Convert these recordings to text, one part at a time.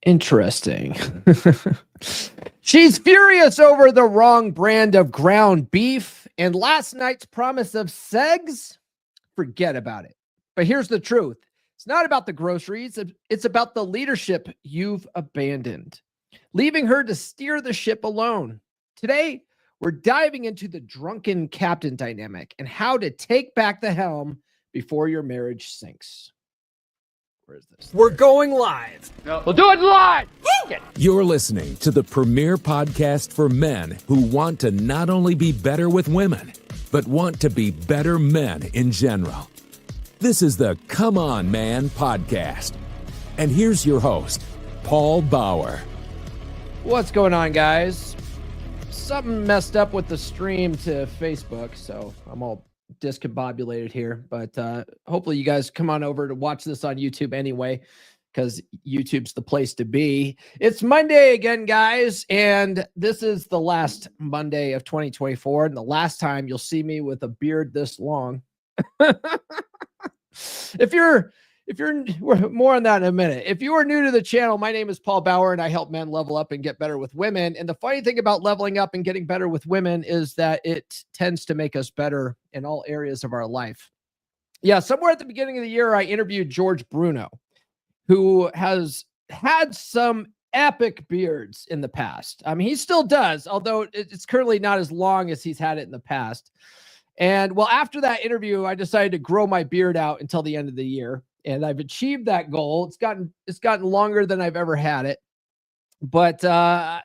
Interesting. She's furious over the wrong brand of ground beef and last night's promise of segs. Forget about it. But here's the truth. It's not about the groceries. It's about the leadership you've abandoned, leaving her to steer the ship alone. Today, we're diving into the drunken captain dynamic and how to take back the helm before your marriage sinks. Where is this? We're going live. No. We'll do it live. You're listening to the premier podcast for men who want to not only be better with women, but want to be better men in general. This is the Come On Man podcast. And here's your host, Paul Bauer. What's going on, guys? Something messed up with the stream to Facebook, so I'm all discombobulated here. But hopefully you guys come on over to watch this on YouTube anyway, because YouTube's the place to be. It's Monday again, guys, and this is the last Monday of 2024, and the last time you'll see me with a beard this long. If you're more on that in a minute. If you are new to the channel, my name is Paul Bauer, and I help men level up and get better with women. And the funny thing about leveling up and getting better with women is that it tends to make us better in all areas of our life. Yeah, somewhere at the beginning of the year, I interviewed George Bruno, who has had some epic beards in the past. I mean, he still does, although it's currently not as long as he's had it in the past. And well, after that interview, I decided to grow my beard out until the end of the year. And I've achieved that goal. It's gotten longer than I've ever had it. But I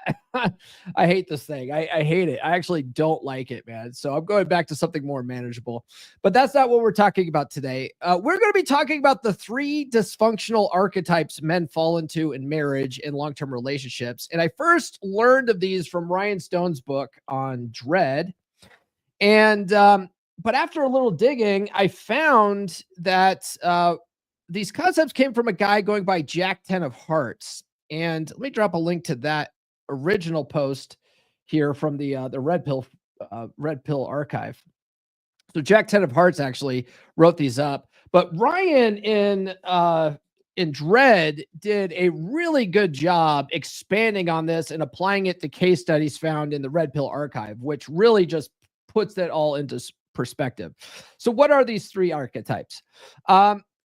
hate this thing. I hate it. I actually don't like it, man. So I'm going back to something more manageable. But that's not what we're talking about today. We're going to be talking about the 3 dysfunctional archetypes men fall into in marriage and long-term relationships. And I first learned of these from Ryan Stone's book on Dread. And but after a little digging, I found that these concepts came from a guy going by Jack 10 of Hearts. And let me drop a link to that original post here from the Red Pill archive. So Jack 10 of Hearts actually wrote these up, but Ryan in Dread did a really good job expanding on this and applying it to case studies found in the Red Pill archive, which really just puts that all into perspective. So what are these 3 archetypes?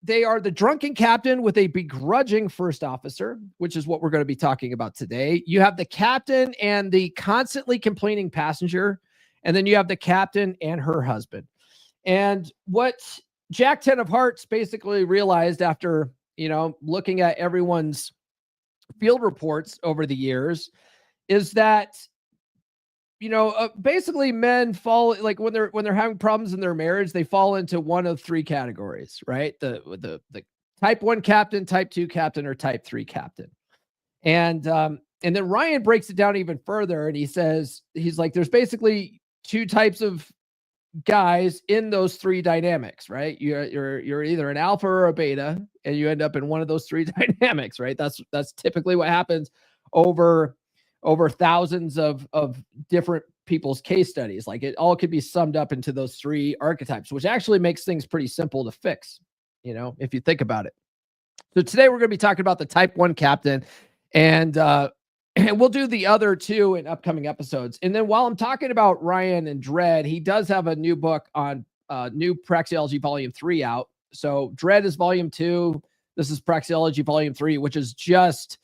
They are the drunken captain with a begrudging first officer, which is what we're going to be talking about today. You have the captain and the constantly complaining passenger, and then you have the captain and her husband. And what Jack 10 of Hearts basically realized after, looking at everyone's field reports over the years is that basically men fall, like when they're having problems in their marriage, they fall into one of 3 categories, right? The type 1 captain, type 2 captain, or type 3 captain. And then Ryan breaks it down even further, and he says, he's like, there's basically 2 types of guys in those 3 dynamics, right? You're either an alpha or a beta, and you end up in one of those 3 dynamics, right? That's typically what happens over thousands of different people's case studies. Like, it all could be summed up into those 3 archetypes, which actually makes things pretty simple to fix, if you think about it. So today we're going to be talking about the type 1 captain, and we'll do the other 2 in upcoming episodes. And then while I'm talking about Ryan and Dread, he does have a new book on New Praxeology Volume 3 out. So Dread is Volume 2. This is Praxeology Volume 3, which is just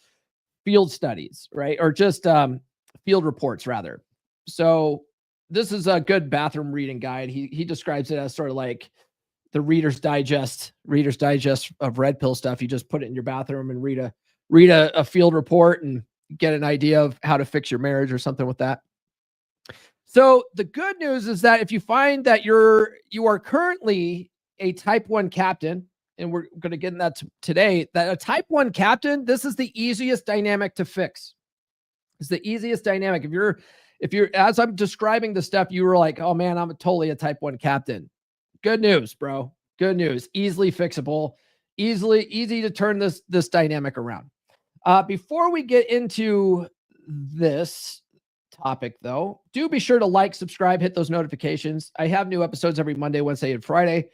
field studies, right? Or just field reports, rather. So this is a good bathroom reading guide. He describes it as sort of like the Reader's Digest of Red Pill stuff. You just put it in your bathroom and read a field report and get an idea of how to fix your marriage or something with that. So the good news is that if you find that you are currently a type 1 captain, and we're going to get in that today, that a type 1 captain, this is the easiest dynamic to fix. It's the easiest dynamic. If you're, as I'm describing the stuff, you were like, oh man, I'm totally a type 1 captain. Good news, bro. Good news. Easily fixable, easy to turn this dynamic around. Before we get into this topic though, do be sure to like, subscribe, hit those notifications. I have new episodes every Monday, Wednesday, and Friday.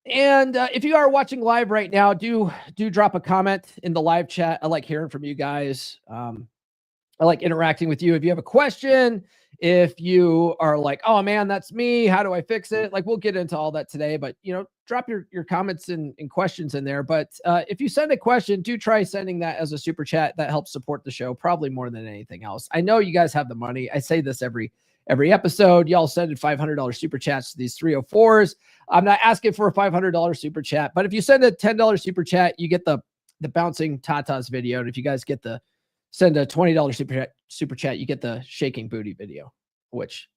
And if you are watching live right now, do drop a comment in the live chat. I like hearing from you guys. I like interacting with you. If you have a question, if you are like, oh man, that's me, how do I fix it? Like, we'll get into all that today, but drop your comments and questions in there. But if you send a question, do try sending that as a super chat. That helps support the show probably more than anything else. I know you guys have the money. I say this every episode. Y'all send $500 super chats to these 304s. I'm not asking for a $500 super chat, but if you send a $10 super chat, you get the bouncing tatas video. And if you guys get send a $20 super chat, you get the shaking booty video, which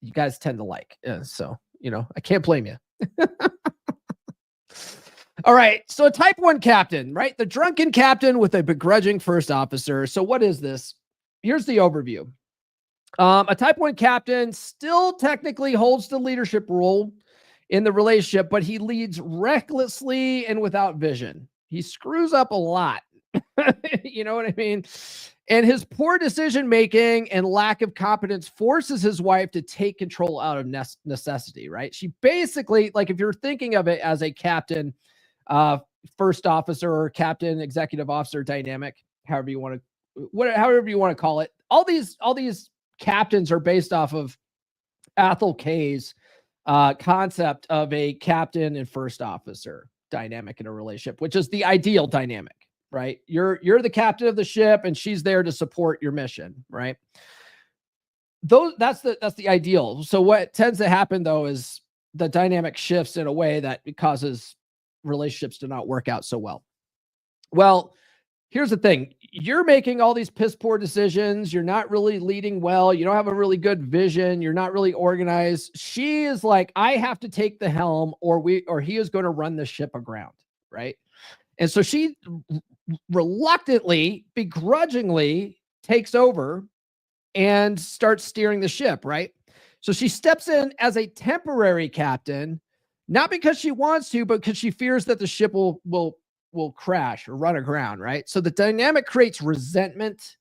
you guys tend to like. So, I can't blame you. All right. So a type 1 captain, right? The drunken captain with a begrudging first officer. So what is this? Here's the overview. A type 1 captain still technically holds the leadership role in the relationship, but he leads recklessly and without vision. He screws up a lot. You know what I mean? And his poor decision-making and lack of competence forces his wife to take control out of necessity, right? She basically, like, if you're thinking of it as a captain, first officer or captain, executive officer dynamic, however you want to call it, all these captains are based off of Athol Kay's concept of a captain and first officer dynamic in a relationship, which is the ideal dynamic. Right? You're the captain of the ship and she's there to support your mission, right? That's the ideal. So what tends to happen though is the dynamic shifts in a way that it causes relationships to not work out so well. Well, here's the thing. You're making all these piss poor decisions. You're not really leading well. You don't have a really good vision. You're not really organized. She is like, I have to take the helm or he is going to run the ship aground, right? And so she reluctantly, begrudgingly takes over and starts steering the ship, right? So she steps in as a temporary captain, not because she wants to, but because she fears that the ship will crash or run aground, right? So the dynamic creates resentment.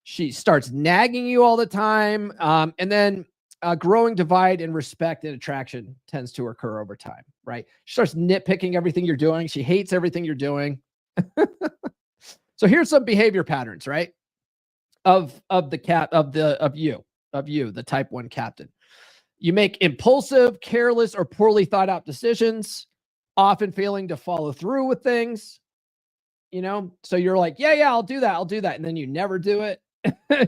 She starts nagging you all the time. And then a growing divide in respect and attraction tends to occur over time, right? She starts nitpicking everything you're doing. She hates everything you're doing. So here's some behavior patterns, right? Of you, the type 1 captain. You make impulsive, careless, or poorly thought out decisions, often failing to follow through with things. So you're like, yeah, I'll do that. And then you never do it.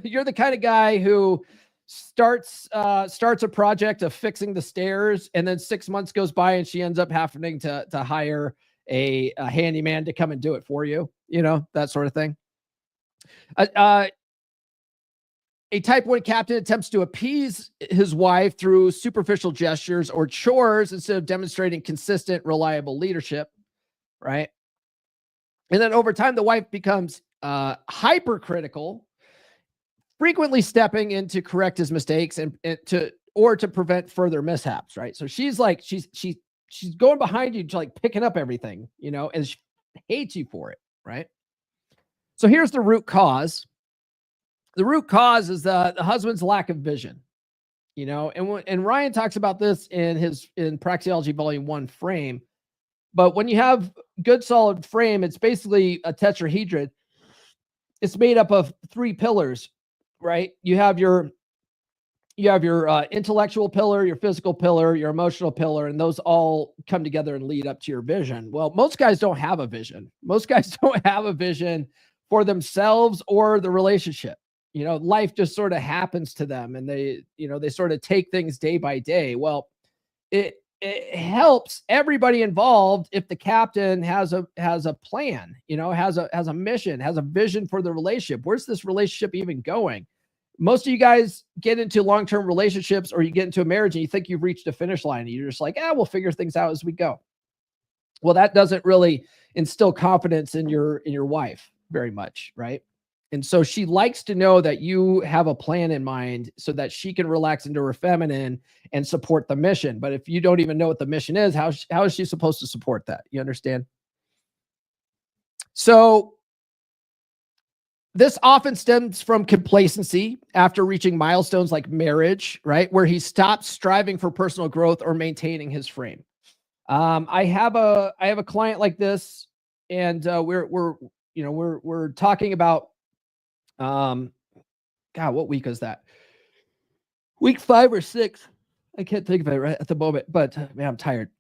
You're the kind of guy who starts a project of fixing the stairs, and then 6 months goes by and she ends up having to hire a handyman to come and do it for you, that sort of thing. A type 1 captain attempts to appease his wife through superficial gestures or chores instead of demonstrating consistent, reliable leadership, right? And then over time, the wife becomes hypercritical, frequently stepping in to correct his mistakes and to prevent further mishaps, right? So she's like, she's going behind you, to like picking up everything, and she hates you for it, right? So here's the root cause. The root cause is the husband's lack of vision, and Ryan talks about this in Praxeology Volume 1 Frame. But when you have good solid frame, it's basically a tetrahedron. It's made up of 3 pillars, right? You have your intellectual pillar, your physical pillar, your emotional pillar, and those all come together and lead up to your vision. Well, most guys don't have a vision. Most guys don't have a vision for themselves or the relationship. Life just sort of happens to them, and they sort of take things day by day. Well, it helps everybody involved if the captain has a plan, has a mission, has a vision for the relationship. Where's this relationship even going? Most of you guys get into long-term relationships, or you get into a marriage and you think you've reached a finish line and you're just like, we'll figure things out as we go. Well, that doesn't really instill confidence in your wife very much, right? And so she likes to know that you have a plan in mind so that she can relax into her feminine and support the mission. But if you don't even know what the mission is, how is she supposed to support that? You understand? So this often stems from complacency after reaching milestones like marriage, right? Where he stops striving for personal growth or maintaining his frame. I have a client like this, and we're talking about God, what week is that? Week 5 or 6. I can't think of it right at the moment, but man, I'm tired.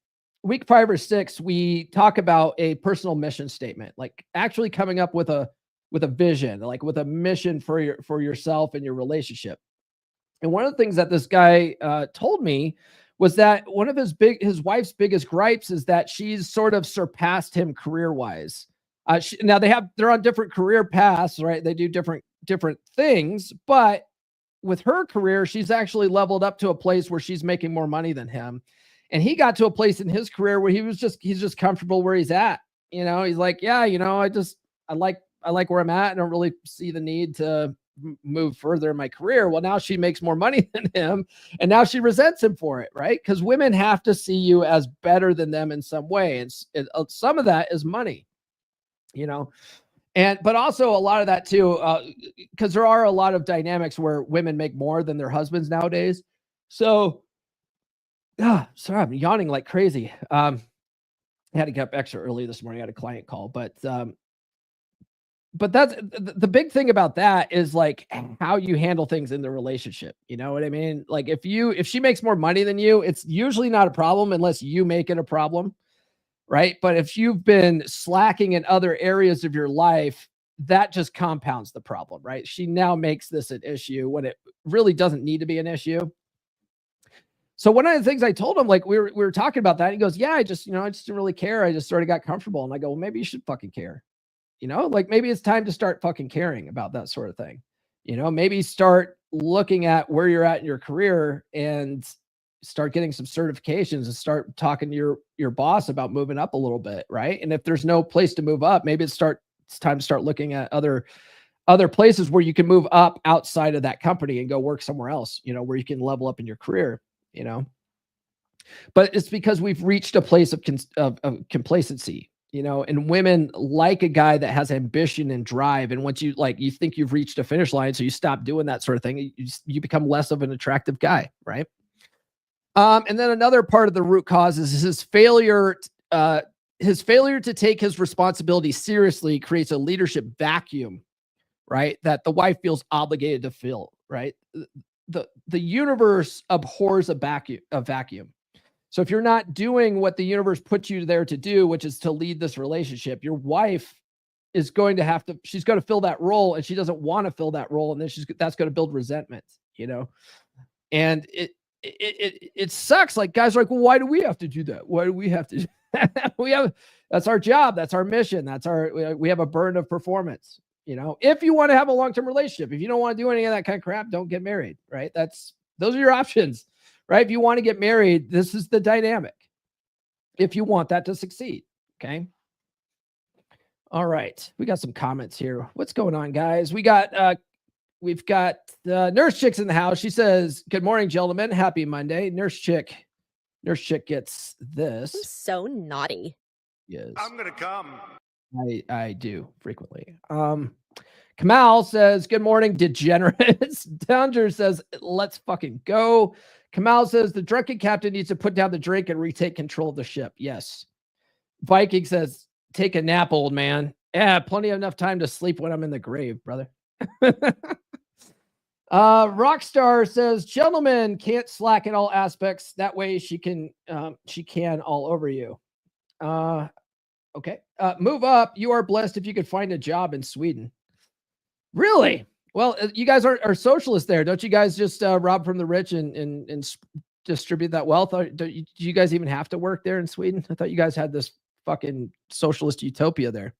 Week 5 or 6, we talk about a personal mission statement, like actually coming up with a vision, like with a mission for yourself and your relationship. And one of the things that this guy told me was that one of his wife's biggest gripes is that she's sort of surpassed him career wise. Now they're on different career paths, right? They do different things, but with her career, she's actually leveled up to a place where she's making more money than him. And he got to a place in his career where he's just comfortable where he's at. He's like, yeah, I like where I'm at. I don't really see the need to move further in my career. Well, now she makes more money than him, and now she resents him for it, right? Because women have to see you as better than them in some way, and some of that is money, but also a lot of that too, because there are a lot of dynamics where women make more than their husbands nowadays. So, sorry, I'm yawning like crazy. I had to get up extra early this morning. I had a client call, but that's the big thing about that is like how you handle things in the relationship. You know what I mean? Like if she makes more money than you, it's usually not a problem unless you make it a problem. Right. But if you've been slacking in other areas of your life, that just compounds the problem, right? She now makes this an issue when it really doesn't need to be an issue. So one of the things I told him, like we were talking about that, he goes, yeah, I just didn't really care. I just sort of got comfortable. And I go, well, maybe you should fucking care. Like maybe it's time to start fucking caring about that sort of thing. Maybe start looking at where you're at in your career and start getting some certifications and start talking to your boss about moving up a little bit. Right. And if there's no place to move up, maybe it's time to start looking at other places where you can move up outside of that company and go work somewhere else, where you can level up in your career, but it's because we've reached a place of complacency, and women like a guy that has ambition and drive. And once you think you've reached a finish line, so you stop doing that sort of thing, you become less of an attractive guy. Right. And then another part of the root cause is his failure. His failure to take his responsibility seriously creates a leadership vacuum, right? That the wife feels obligated to fill, right? The universe abhors a vacuum. So if you're not doing what the universe puts you there to do, which is to lead this relationship, your wife is going to she's going to fill that role, and she doesn't want to fill that role. And then that's going to build resentment, and it sucks. Like guys are like, well, why do we have to do that? Why do we have to? That's our job. That's our mission. We have a burden of performance. If you want to have a long-term relationship, if you don't want to do any of that kind of crap, don't get married. Right. Those are your options. Right. If you want to get married, this is the dynamic. If you want that to succeed. Okay. All right. We got some comments here. What's going on, guys? We've got the Nurse Chick's in the house. She says, good morning, gentlemen. Happy Monday. Nurse Chick gets this. I'm so naughty. Yes. I'm going to come. I do frequently. Kamal says, good morning, degenerates. Downer says, let's fucking go. Kamal says, the drunken captain needs to put down the drink and retake control of the ship. Yes. Viking says, take a nap, old man. Yeah, plenty of enough time to sleep when I'm in the grave, brother. Rockstar says, gentlemen can't slack in all aspects. That way she can all over you. Okay. Move up. You are blessed if you could find a job in Sweden. Really? Well, you guys are socialists there. Don't you guys just rob from the rich and distribute that wealth? Do you guys even have to work there in Sweden? I thought you guys had this fucking socialist utopia there.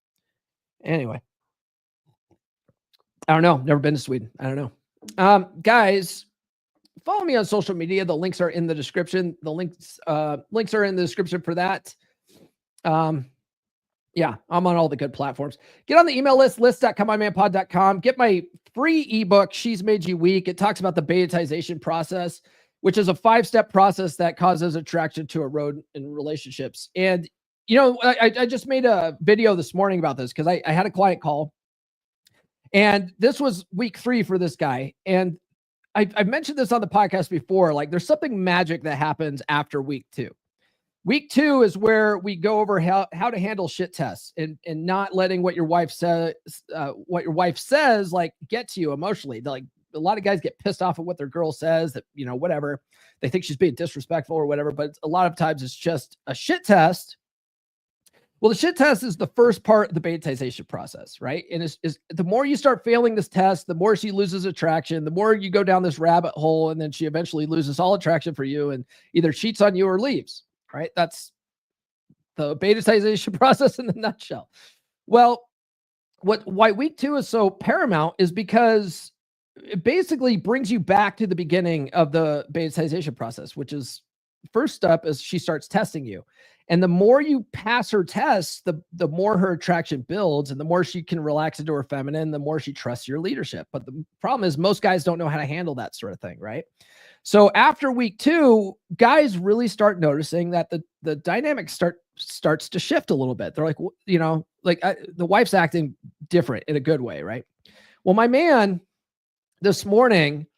Anyway. I don't know. Never been to Sweden. I don't know. Guys, follow me on social media. The links are in the description. The links are in the description for that. Yeah, I'm on all the good platforms. Get on the email list.comeonmanpod.com. Get my free ebook, She's Made You Weak. It talks about the betatization process, which is a 5-step process that causes attraction to erode in relationships. And, I just made a video this morning about this because I had a client call. And this was week 3 for this guy. And I've mentioned this on the podcast before. Like, there's something magic that happens after week 2. Week 2 is where we go over how to handle shit tests and not letting what your wife says, like get to you emotionally. Like a lot of guys get pissed off at what their girl says that, whatever. They think she's being disrespectful or whatever, but a lot of times it's just a shit test. Well, the shit test is the first part of the betaization process, right? And is the more you start failing this test, the more she loses attraction, the more you go down this rabbit hole, and then she eventually loses all attraction for you and either cheats on you or leaves, right? That's the betaization process in a nutshell. Well, why week 2 is so paramount is because it basically brings you back to the beginning of the betaization process, which is first step is she starts testing you. And the more you pass her tests, the more her attraction builds, and the more she can relax into her feminine, the more she trusts your leadership. But the problem is most guys don't know how to handle that sort of thing, right? So after week 2, guys really start noticing that the dynamic starts to shift a little bit. They're like, the wife's acting different in a good way, right? Well, my man this morning,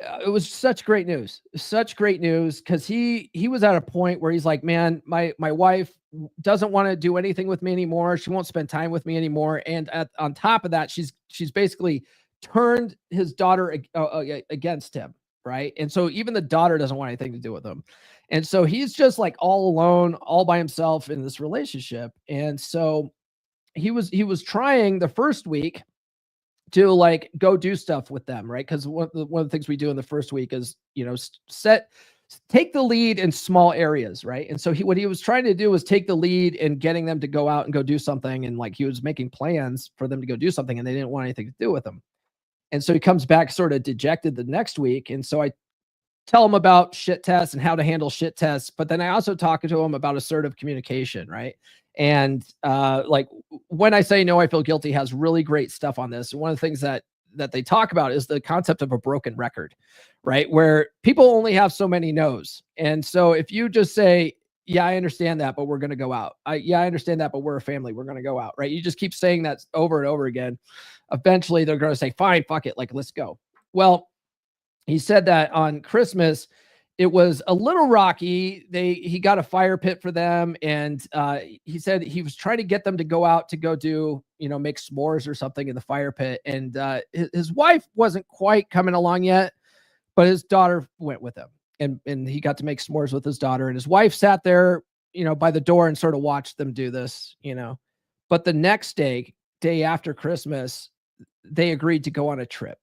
it was such great news because he was at a point where he's like, man, my wife doesn't want to do anything with me anymore. She won't spend time with me anymore. And on top of that, she's basically turned his daughter against him. Right. And so even the daughter doesn't want anything to do with him. And so he's just like all alone, all by himself in this relationship. And so he was trying the first week to like go do stuff with them, right? Because one of the things we do in the first week is, take the lead in small areas, right? And so what he was trying to do was take the lead in getting them to go out and go do something. And like he was making plans for them to go do something and they didn't want anything to do with him. And so he comes back sort of dejected the next week. And so I tell him about shit tests and how to handle shit tests. But then I also talk to him about assertive communication, right? And like when I say no, I feel guilty has really great stuff on this. And one of the things that they talk about is the concept of a broken record, right? Where people only have so many no's. And so if you just say, yeah, I understand that, but we're going to go out. I understand that, but we're a family. We're going to go out, right? You just keep saying that over and over again. Eventually they're going to say, fine, fuck it. Like, let's go. Well, he said that on Christmas, it was a little rocky. He got a fire pit for them. And he said he was trying to get them to go out to go do, make s'mores or something in the fire pit. And his wife wasn't quite coming along yet, but his daughter went with him. And he got to make s'mores with his daughter. And his wife sat there, by the door and sort of watched them do this, But the next day after Christmas, they agreed to go on a trip.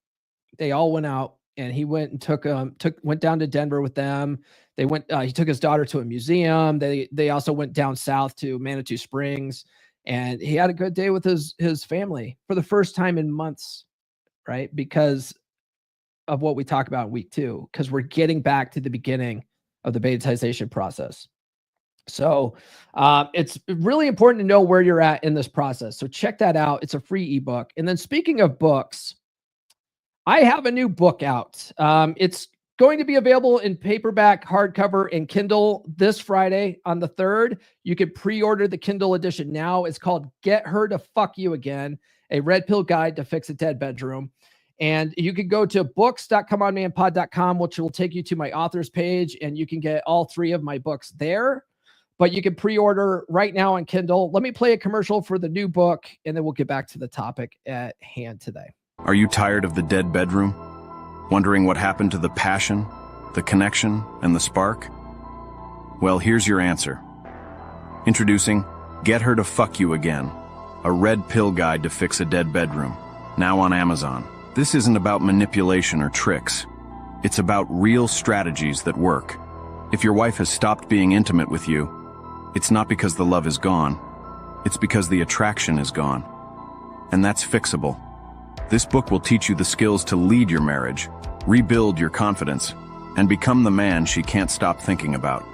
They all went out. And he went and went down to Denver with them. They went, he took his daughter to a museum. They also went down south to Manitou Springs, and he had a good day with his family for the first time in months, right? Because of what we talk about in week 2, because we're getting back to the beginning of the betaization process. So it's really important to know where you're at in this process. So check that out. It's a free ebook. And then speaking of books, I have a new book out. It's going to be available in paperback, hardcover, and Kindle this Friday on the 3rd. You can pre-order the Kindle edition now. It's called Get Her to Fuck You Again, a red pill guide to fix a dead bedroom. And you can go to books.comeonmanpod.com, which will take you to my authors page, and you can get all 3 of my books there. But you can pre-order right now on Kindle. Let me play a commercial for the new book, and then we'll get back to the topic at hand today. Are you tired of the dead bedroom? Wondering what happened to the passion, the connection, and the spark? Well, here's your answer. Introducing Get Her to Fuck You Again, a red pill guide to fix a dead bedroom, now on Amazon. This isn't about manipulation or tricks. It's about real strategies that work. If your wife has stopped being intimate with you, it's not because the love is gone. It's because the attraction is gone. And that's fixable. This book will teach you the skills to lead your marriage, rebuild your confidence, and become the man she can't stop thinking about.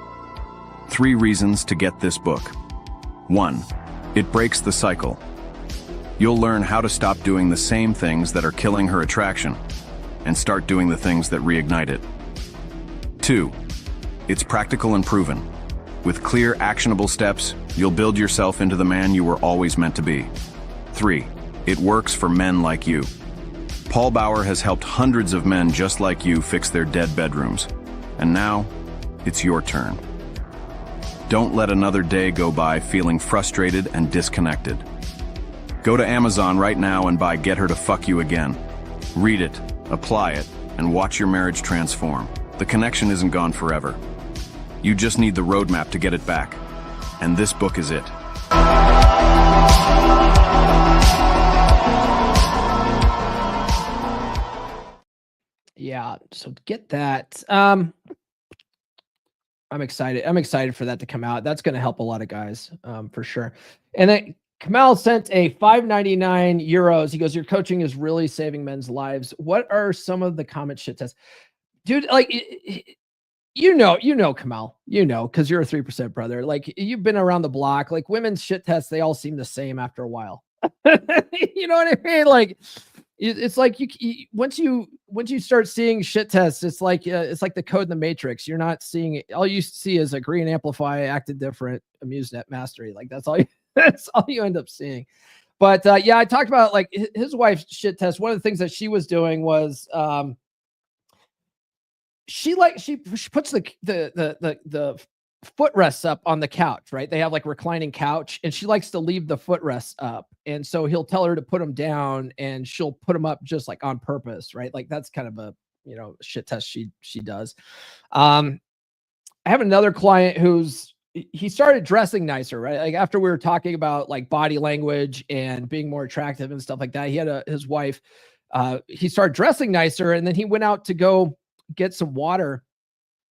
3 reasons to get this book. 1. It breaks the cycle. You'll learn how to stop doing the same things that are killing her attraction and start doing the things that reignite it. 2. It's practical and proven. With clear, actionable steps, you'll build yourself into the man you were always meant to be. 3. It works for men like you. Paul Bauer has helped hundreds of men just like you fix their dead bedrooms. And now, it's your turn. Don't let another day go by feeling frustrated and disconnected. Go to Amazon right now and buy Get Her to Fuck You Again. Read it, apply it, and watch your marriage transform. The connection isn't gone forever. You just need the roadmap to get it back. And this book is it. Yeah, so get that. I'm excited. I'm excited for that to come out. That's going to help a lot of guys, for sure. And then Kamal sent a 599 euros. He goes, "Your coaching is really saving men's lives. What are some of the comment shit tests?" Dude, like, you know, Kamal, because you're a 3% brother. Like, you've been around the block. Like, women's shit tests, they all seem the same after a while. You know what I mean? Like, it's like once you start seeing shit tests, it's like the code in the Matrix. You're not seeing it. All you see is agree and amplify, acted different, AmuseNet mastery. Like, that's all that's all you end up seeing. But yeah, I talked about like his wife's shit test. One of the things that she was doing was she puts the footrests up on the couch, right? They have like reclining couch, and she likes to leave the footrests up. And so he'll tell her to put them down, and she'll put them up just like on purpose, right? Like, that's kind of a, shit test she does. I have another client he started dressing nicer, right? Like, after we were talking about like body language and being more attractive and stuff like that, he had his wife, he started dressing nicer, and then he went out to go get some water,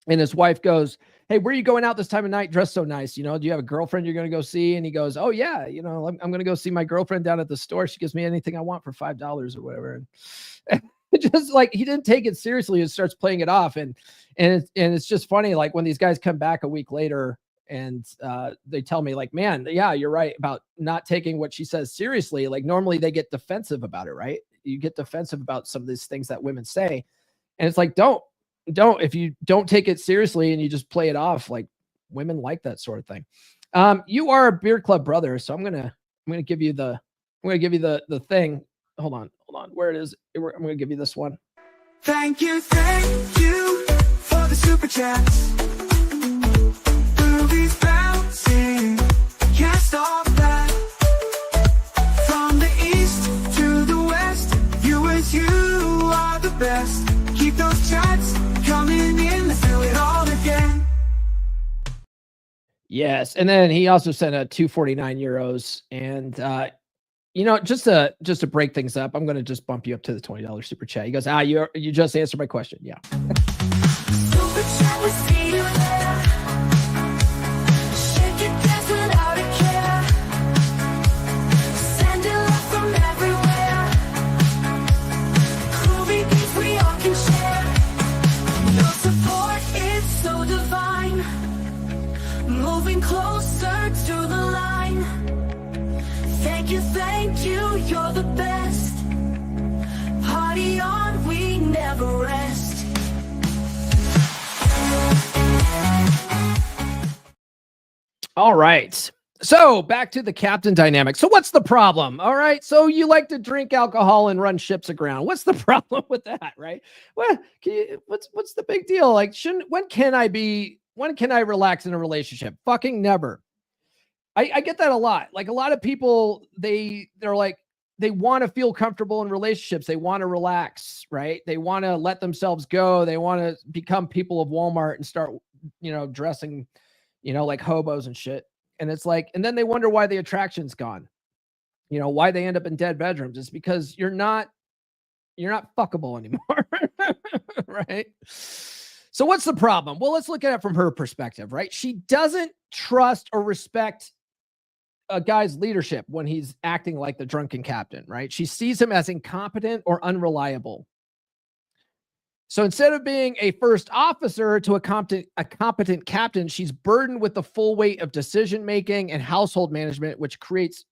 and his wife goes, "Hey, where are you going out this time of night dressed so nice? Do you have a girlfriend you're going to go see?" And he goes, "Oh yeah, I'm going to go see my girlfriend down at the store. She gives me anything I want for $5 or whatever." And just like, he didn't take it seriously and starts playing it off. And it's just funny. Like, when these guys come back a week later and they tell me like, "Man, yeah, you're right about not taking what she says seriously." Like, normally they get defensive about it, right? You get defensive about some of these things that women say. And it's like, don't, if you don't take it seriously and you just play it off, like, women like that sort of thing. You are a beer club brother, so I'm gonna give you the thing. Hold on, where it is. I'm gonna give you this one. Thank you for the super chats. Movies bouncing, can't stop that. From the east to the west, you are the best. Keep those chats coming in, let's do it all again. Yes, and then he also sent a 249 euros, and just to break things up, I'm going to just bump you up to the $20 super chat. He goes, you just answered my question. Yeah. Super chat, we'll see you there. Shake it, dance without a care. Send it love from everywhere. Groovy beats we all can share. Your support is so divine. Moving closer to the line. Thank you, you're the best. Party on, we never rest. All right. So back to the captain dynamic. So what's the problem? All right. So you like to drink alcohol and run ships aground. What's the problem with that? Right. Well, what's the big deal? Like, when can I relax in a relationship? Fucking never. I get that a lot. Like, a lot of people, they're like, they want to feel comfortable in relationships. They want to relax, right? They want to let themselves go. They want to become people of Walmart and start, dressing, like hobos and shit. And it's like, and then they wonder why the attraction's gone. Why they end up in dead bedrooms. It's because you're not fuckable anymore. Right? So what's the problem? Well, let's look at it from her perspective, right? She doesn't trust or respect a guy's leadership when he's acting like the drunken captain, right? She sees him as incompetent or unreliable. So instead of being a first officer to a competent captain, she's burdened with the full weight of decision-making and household management, which creates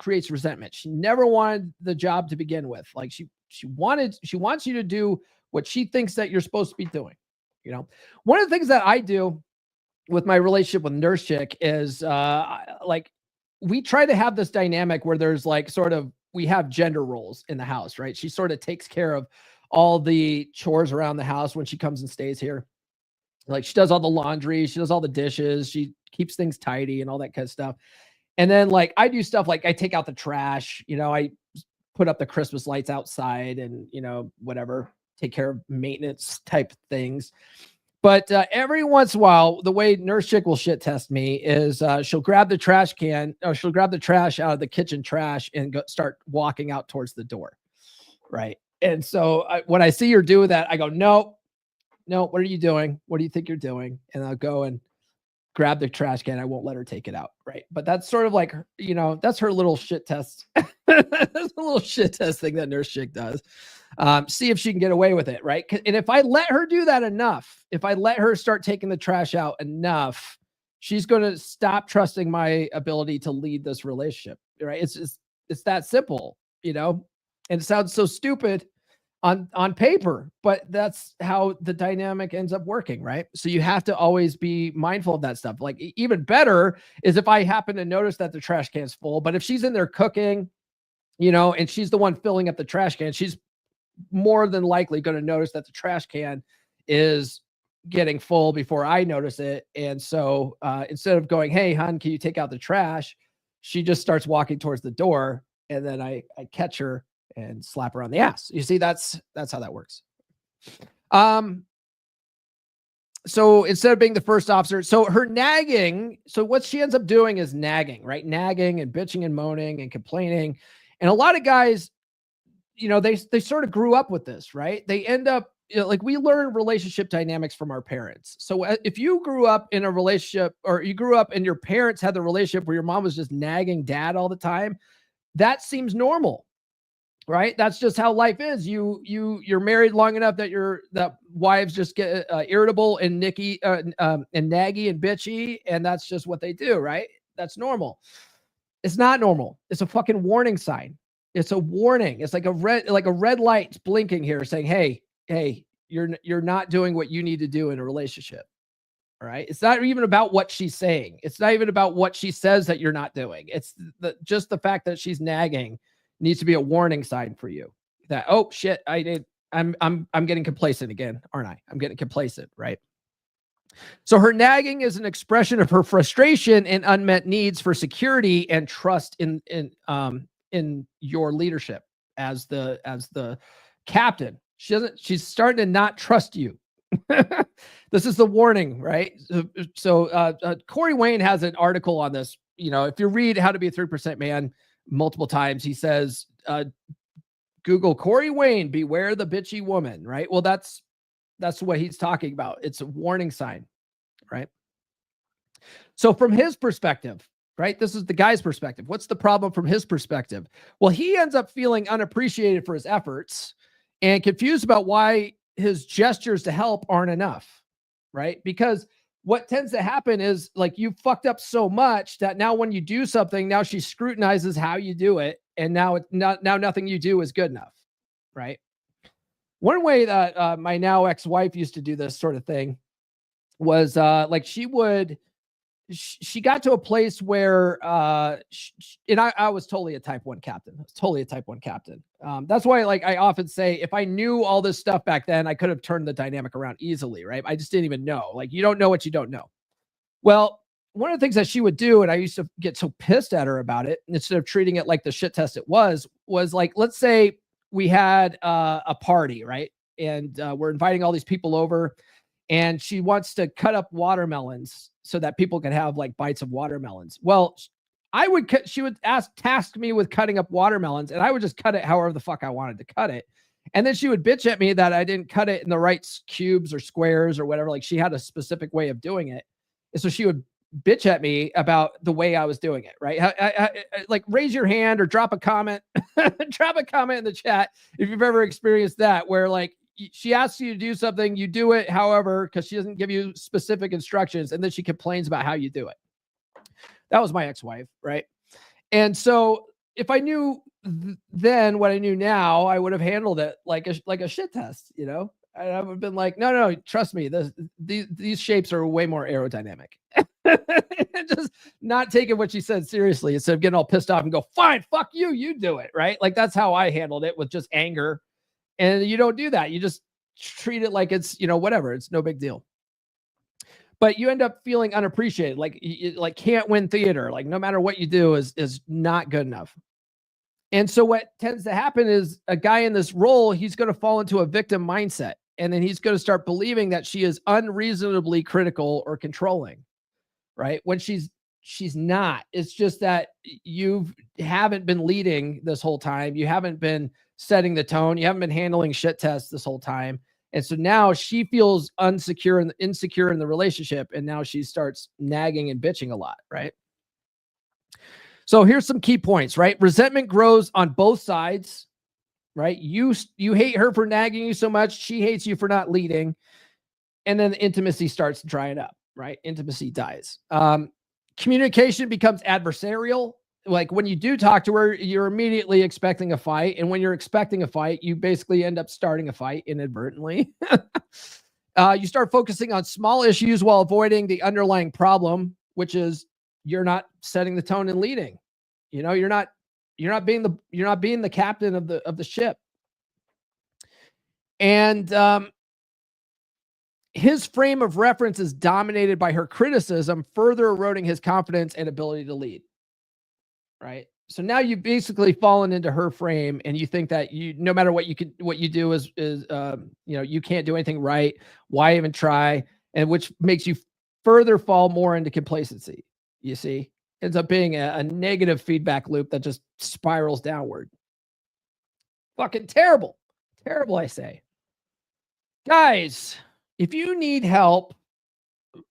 resentment. She never wanted the job to begin with. Like, she wants you to do what she thinks that you're supposed to be doing. One of the things that I do with my relationship with Nurse Chick is like, we try to have this dynamic where there's like we have gender roles in the house, right? She sort of takes care of all the chores around the house when she comes and stays here. Like, she does all the laundry, she does all the dishes, she keeps things tidy and all that kind of stuff. And then like I do stuff like I take out the trash, I put up the Christmas lights outside and, whatever, take care of maintenance type things. But every once in a while, the way Nurse Chick will shit test me is she'll grab the trash can, or she'll grab the trash out of the kitchen trash and start walking out towards the door. Right. And so when I see her do that, I go, no, what are you doing? What do you think you're doing? And I'll go and grab the trash can. I won't let her take it out. Right. But that's sort of like, that's her little shit test. That's a little shit test thing that Nurse Chick does. See if she can get away with it. Right. And if I let her do that enough, if I let her start taking the trash out enough, she's going to stop trusting my ability to lead this relationship. Right. It's that simple, and it sounds so stupid on paper, but that's how the dynamic ends up working, right? So you have to always be mindful of that stuff. Like even better is if I happen to notice that the trash can's full, but if she's in there cooking, and she's the one filling up the trash can, she's more than likely going to notice that the trash can is getting full before I notice it. And so instead of going, hey, hon, can you take out the trash? She just starts walking towards the door, and then I catch her and slap her on the ass. You see, that's how that works. So instead of being the first officer, so her nagging, so what she ends up doing is nagging, right? Nagging and bitching and moaning and complaining. And a lot of guys, they sort of grew up with this, right? They end up, like we learn relationship dynamics from our parents. So if you grew up in a relationship, or you grew up and your parents had the relationship where your mom was just nagging dad all the time, that seems normal. Right. That's just how life is. You're married long enough that wives just get irritable and naggy and bitchy. And that's just what they do. Right. That's normal. It's not normal. It's a fucking warning sign. It's a warning. It's like a red light blinking here saying, hey, you're not doing what you need to do in a relationship. All right. It's not even about what she's saying. It's not even about what she says that you're not doing. It's just the fact that she's nagging needs to be a warning sign for you that, oh shit, I'm getting complacent again, aren't I? I'm getting complacent, right? So her nagging is an expression of her frustration and unmet needs for security and trust in your leadership as the captain. She's starting to not trust you. This is the warning, right? So Corey Wayne has an article on this. If you read How to Be a 3% Man multiple times, he says, Google Corey Wayne, beware the bitchy woman, right? Well, that's what he's talking about. It's a warning sign, right? So from his perspective, right? This is the guy's perspective. What's the problem from his perspective? Well, he ends up feeling unappreciated for his efforts and confused about why his gestures to help aren't enough, right? Because what tends to happen is like you fucked up so much that now when you do something, now she scrutinizes how you do it. And now nothing you do is good enough. Right. One way that my now ex-wife used to do this sort of thing was like she got to a place where and I was totally a type 1 captain. I was totally a type 1 captain. That's why like I often say, if I knew all this stuff back then, I could have turned the dynamic around easily, right? I just didn't even know. Like you don't know what you don't know. Well, one of the things that she would do, and I used to get so pissed at her about it, instead of treating it like the shit test it was like, let's say we had a party, right? And we're inviting all these people over, and she wants to cut up watermelons so that people can have like bites of watermelons. Well, she would task me with cutting up watermelons, and I would just cut it however the fuck I wanted to cut it. And then she would bitch at me that I didn't cut it in the right cubes or squares or whatever. Like she had a specific way of doing it. And so she would bitch at me about the way I was doing it. Right. I like raise your hand or drop a comment, drop a comment in the chat if you've ever experienced that, where like she asks you to do something, you do it, however, because she doesn't give you specific instructions, and then she complains about how you do it. That was my ex-wife, right? And so if I knew then what I knew now, I would have handled it like a shit test, And I would have been like, no, trust me, these shapes are way more aerodynamic. Just not taking what she said seriously instead of getting all pissed off and go, fine, fuck you, you do it, right? Like that's how I handled it, with just anger. And you don't do that. You just treat it like it's, whatever. It's no big deal. but you end up feeling unappreciated, like you like can't win theater, like no matter what you do is not good enough. And so what tends to happen is a guy in this role, he's going to fall into a victim mindset, and then he's going to start believing that she is unreasonably critical or controlling, right? When she's not. It's just that you haven't been leading this whole time. You haven't been setting the tone. You haven't been handling shit tests this whole time. And so now she feels insecure in the relationship. And now she starts nagging and bitching a lot, right? So here's some key points, right? Resentment grows on both sides, right? You hate her for nagging you so much. She hates you for not leading. And then the intimacy starts drying up, right? Intimacy dies. Communication becomes adversarial. Like when you do talk to her, you're immediately expecting a fight. And when you're expecting a fight, you basically end up starting a fight inadvertently. You start focusing on small issues while avoiding the underlying problem, which is you're not setting the tone and leading. You know, you're not being the captain of the ship. And his frame of reference is dominated by her criticism, further eroding his confidence and ability to lead. Right. So now you've basically fallen into her frame, and you think that no matter what you do is you can't do anything right. Why even try? And which makes you further fall more into complacency. You see, ends up being a negative feedback loop that just spirals downward. Fucking terrible. Terrible, I say. Guys, if you need help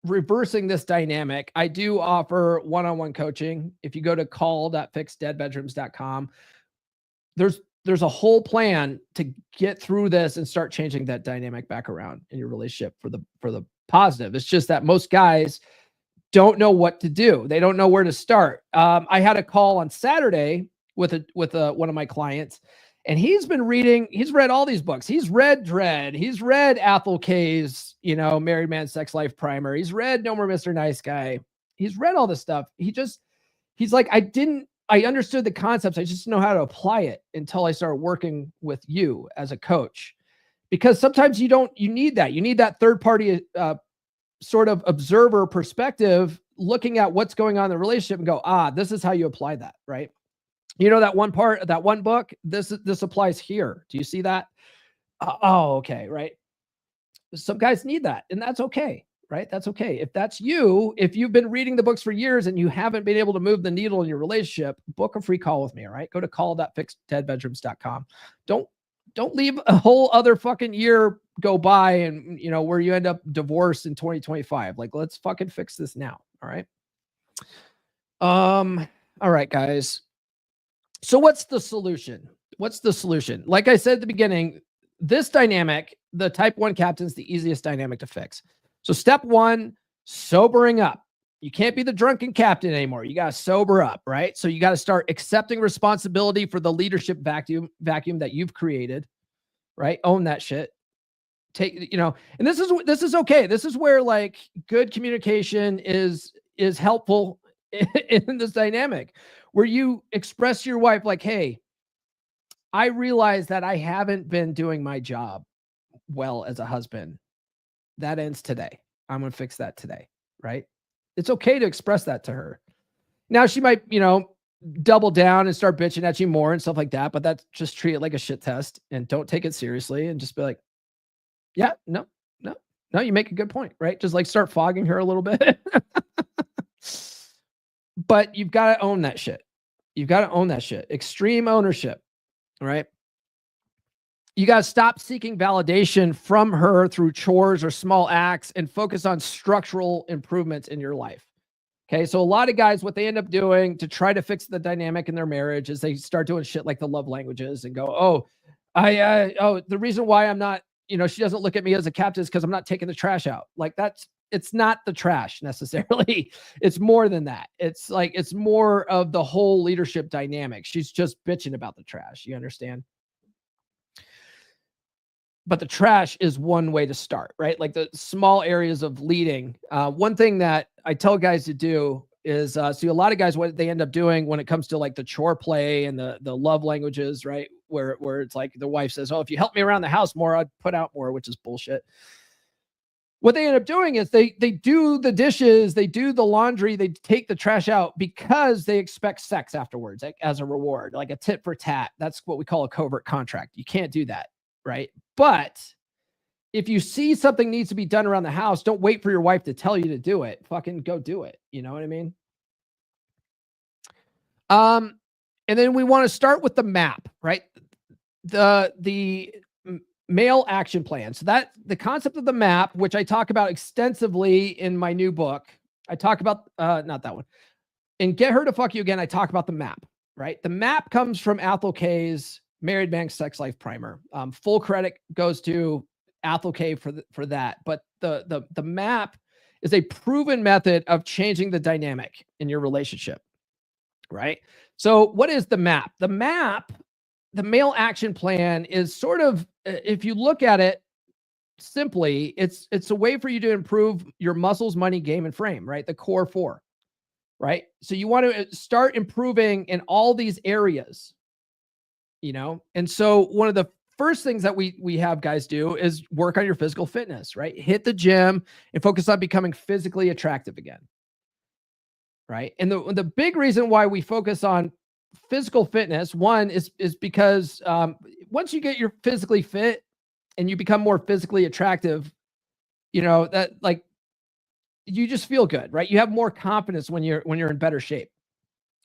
reversing this dynamic, I do offer one-on-one coaching. If you go to call.fixdeadbedrooms.com, there's a whole plan to get through this and start changing that dynamic back around in your relationship for the positive. It's just that most guys don't know what to do. They don't know where to start. I had a call on Saturday with one of my clients, and he's read all these books. He's read Dread. He's read Athol Kay's, Married Man Sex Life Primer. He's read No More Mr. Nice Guy. He's read all this stuff. He's like, I understood the concepts. I just didn't know how to apply it until I started working with you as a coach. Because sometimes you need that. You need that third party sort of observer perspective, looking at what's going on in the relationship and go, this is how you apply that, right? That one part, that one book, this applies here. Do you see that? Okay, right? Some guys need that, and that's okay, right? That's okay. If that's you, if you've been reading the books for years and you haven't been able to move the needle in your relationship, book a free call with me, all right? Go to call.fixdeadbedrooms.com. Don't leave a whole other fucking year go by and, where you end up divorced in 2025. Like, let's fucking fix this now, all right? All right, guys. So what's the solution? Like I said at the beginning, this dynamic, the type 1 captain, is the easiest dynamic to fix. So step 1, sobering up. You can't be the drunken captain anymore. You got to sober up, right? So you got to start accepting responsibility for the leadership vacuum that you've created, right? Own that shit. And this is okay. This is where like good communication is helpful in this dynamic, where you express to your wife like, hey, I realize that I haven't been doing my job well as a husband. That ends today. I'm going to fix that today, right? It's okay to express that to her. Now she might, double down and start bitching at you more and stuff like that, but that's just treat it like a shit test and don't take it seriously and just be like, yeah, no, you make a good point, right? Just like start fogging her a little bit. But you've got to own that shit. Extreme ownership, right? You got to stop seeking validation from her through chores or small acts and focus on structural improvements in your life. Okay. So a lot of guys, what they end up doing to try to fix the dynamic in their marriage is they start doing shit like the love languages and go, the reason why I'm not, she doesn't look at me as a captain is because I'm not taking the trash out. Like it's not the trash necessarily. It's more than that. It's like, it's more of the whole leadership dynamic. She's just bitching about the trash. You understand? But the trash is one way to start, right? Like the small areas of leading. One thing that I tell guys to do is, see a lot of guys, what they end up doing when it comes to like the chore play and the love languages, right? Where it's like the wife says, oh, if you help me around the house more, I'd put out more, which is bullshit. what they end up doing is they do the dishes, they do the laundry, they take the trash out because they expect sex afterwards, like as a reward, like a tit for tat. That's what we call a covert contract. You can't do that, right? But if you see something needs to be done around the house, don't wait for your wife to tell you to do it. Fucking go do it. You know what I mean? And then we want to start with the map, right? The male action plan. So that the concept of the map, which I talk about extensively in my new book, I talk about, not that one. In Get Her to Fuck You Again, I talk about the map, right? The map comes from Athol K's Married Man's Sex Life Primer. Full credit goes to Athol K for that. But the map is a proven method of changing the dynamic in your relationship, right? So what is the map? The map, the male action plan is sort of, if you look at it simply, it's a way for you to improve your muscles, money, game, and frame, right? The core four, right? So you want to start improving in all these areas, you know? And so one of the first things that we have guys do is work on your physical fitness, right? Hit the gym and focus on becoming physically attractive again, right? And the big reason why we focus on physical fitness, one is because once you get your physically fit and you become more physically attractive, you know, that like you just feel good, right? You have more confidence when you're in better shape.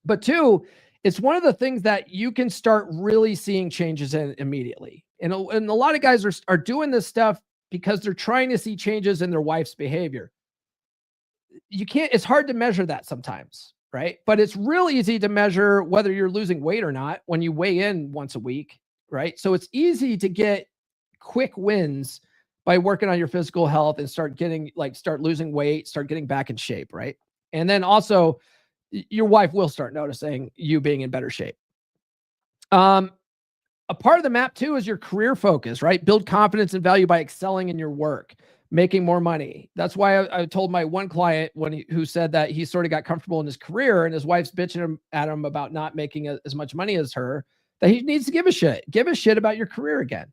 But two, it's one of the things that you can start really seeing changes in immediately. And a lot of guys are doing this stuff because they're trying to see changes in their wife's behavior. You can't, it's hard to measure that sometimes, right? But it's real easy to measure whether you're losing weight or not when you weigh in once a week, right? So it's easy to get quick wins by working on your physical health and start losing weight, start getting back in shape, right? And then also your wife will start noticing you being in better shape. A part of the map too is your career focus, right? Build confidence and value by excelling in your work, making more money. That's why I told my one client who said that he sort of got comfortable in his career and his wife's bitching at him about not making as much money as her, that he needs to give a shit about your career again.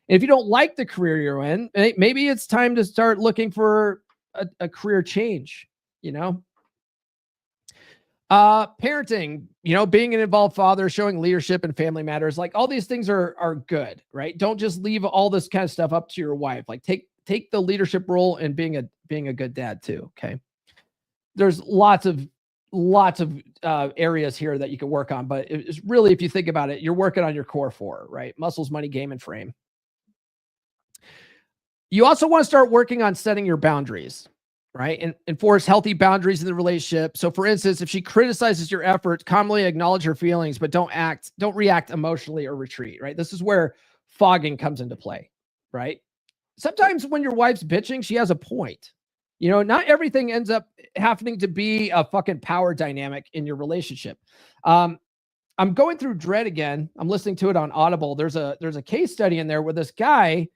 And if you don't like the career you're in, maybe it's time to start looking for a career change, you know? Parenting, you know, being an involved father, showing leadership in family matters, like all these things are good, right? Don't just leave all this kind of stuff up to your wife. Like take the leadership role and being a good dad too. Okay. There's lots of areas here that you can work on, but it's really, if you think about it, you're working on your core four, right? Muscles, money, game, and frame. You also want to start working on setting your boundaries, right? And enforce healthy boundaries in the relationship. So for instance, if she criticizes your efforts, calmly acknowledge her feelings, but don't react emotionally or retreat, right? This is where fogging comes into play, right? Sometimes when your wife's bitching, she has a point. You know, not everything ends up happening to be a fucking power dynamic in your relationship. I'm going through Dread again. I'm listening to it on Audible. There's a case study in there where this guy